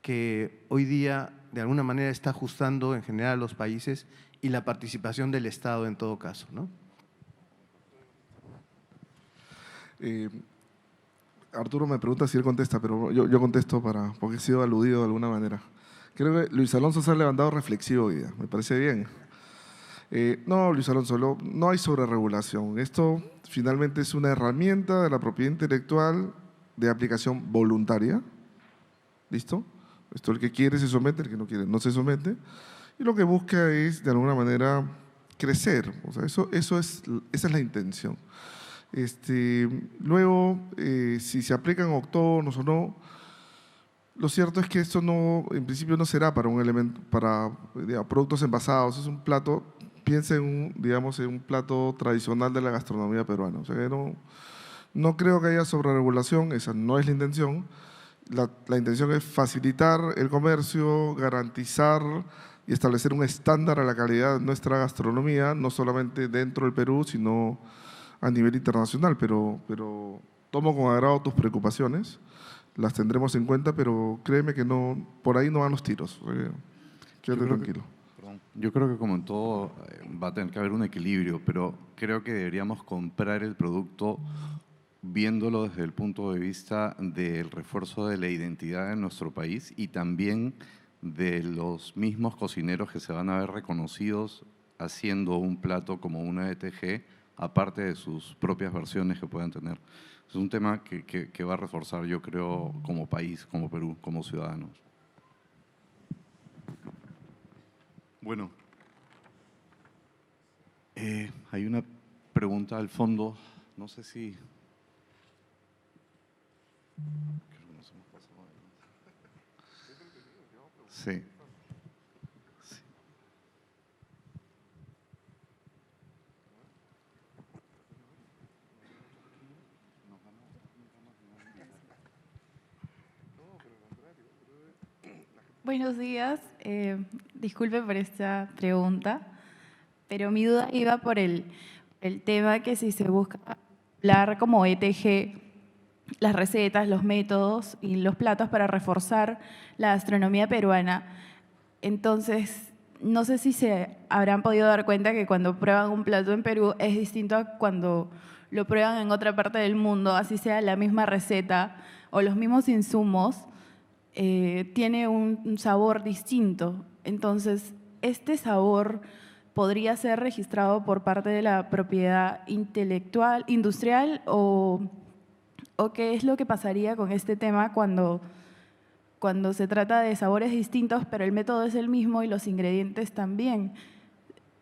que hoy día de alguna manera está ajustando en general a los países y la participación del Estado en todo caso, ¿no? Arturo me pregunta si él contesta, pero yo contesto porque he sido aludido de alguna manera. Creo que Luis Alonso se ha levantado reflexivo hoy día, me parece bien. No, Luis Alonso, no hay sobreregulación. Esto finalmente es una herramienta de la propiedad intelectual de aplicación voluntaria. ¿Listo? Esto, el que quiere se somete, el que no quiere no se somete. Y lo que busca es, de alguna manera, crecer. O sea, esa es la intención. Luego, si se aplican octógonos o no, lo cierto es que esto en principio no será para un elemento, para productos envasados. Es un plato, piensa en un plato tradicional de la gastronomía peruana. O sea que no creo que haya sobreregulación, esa no es la intención. La intención es facilitar el comercio, garantizar y establecer un estándar a la calidad de nuestra gastronomía, no solamente dentro del Perú, sino a nivel internacional. Pero tomo con agrado tus preocupaciones, las tendremos en cuenta, pero créeme que por ahí no van los tiros. Quédate tranquilo. Yo creo que como en todo va a tener que haber un equilibrio, pero creo que deberíamos comprar el producto viéndolo desde el punto de vista del refuerzo de la identidad de nuestro país y también de los mismos cocineros que se van a ver reconocidos haciendo un plato como una ETG, aparte de sus propias versiones que puedan tener. Es un tema que va a reforzar, yo creo, como país, como Perú, como ciudadanos. Bueno, hay una pregunta al fondo, no sé si… Sí. Buenos días, disculpe por esta pregunta, pero mi duda iba por el tema que si se busca hablar como ETG las recetas, los métodos y los platos para reforzar la gastronomía peruana. Entonces, no sé si se habrán podido dar cuenta que cuando prueban un plato en Perú es distinto a cuando lo prueban en otra parte del mundo, así sea la misma receta o los mismos insumos, tiene un sabor distinto. Entonces, este sabor podría ser registrado por parte de la propiedad intelectual, industrial o qué es lo que pasaría con este tema cuando se trata de sabores distintos, pero el método es el mismo y los ingredientes también.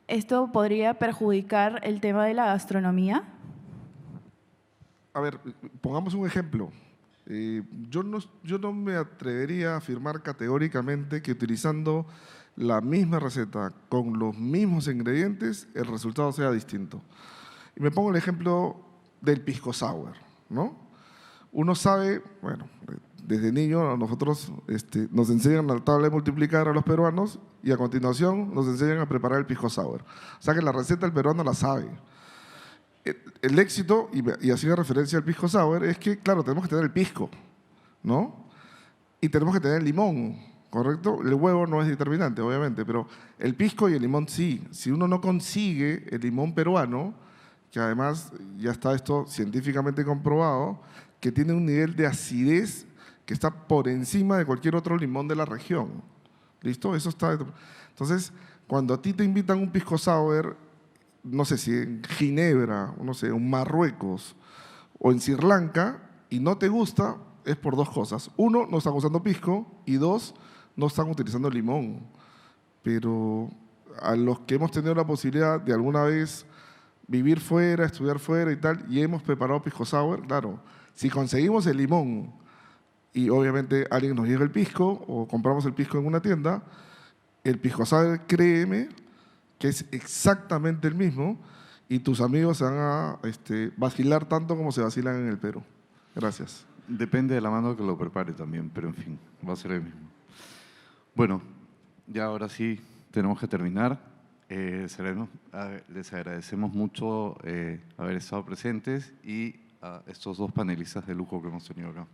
¿Esto podría perjudicar el tema de la gastronomía? A ver, pongamos un ejemplo. Yo no me atrevería a afirmar categóricamente que utilizando la misma receta con los mismos ingredientes el resultado sea distinto. Y me pongo el ejemplo del pisco sour, ¿no? Uno sabe, bueno, desde niño a nosotros nos enseñan la tabla de multiplicar a los peruanos y a continuación nos enseñan a preparar el pisco sour. O sea que la receta el peruano la sabe. El éxito, y hacía referencia al pisco sour, es que, claro, tenemos que tener el pisco, ¿no? Y tenemos que tener el limón, ¿correcto? El huevo no es determinante, obviamente, pero el pisco y el limón sí. Si uno no consigue el limón peruano, que además ya está esto científicamente comprobado, que tiene un nivel de acidez que está por encima de cualquier otro limón de la región. ¿Listo? Eso está. Entonces, cuando a ti te invitan un pisco sour, no sé si en Ginebra, no sé, en Marruecos o en Sri Lanka, y no te gusta, es por dos cosas. Uno, no están usando pisco, y dos, no están utilizando limón. Pero a los que hemos tenido la posibilidad de alguna vez vivir fuera, estudiar fuera y tal, y hemos preparado pisco sour, claro, si conseguimos el limón y obviamente alguien nos llega el pisco o compramos el pisco en una tienda, el pisco sour, créeme, que es exactamente el mismo y tus amigos se van a vacilar tanto como se vacilan en el Perú. Gracias. Depende de la mano que lo prepare también, pero en fin, va a ser el mismo. Bueno, ya ahora sí tenemos que terminar. Les agradecemos mucho haber estado presentes y a estos dos panelistas de lujo que hemos tenido acá.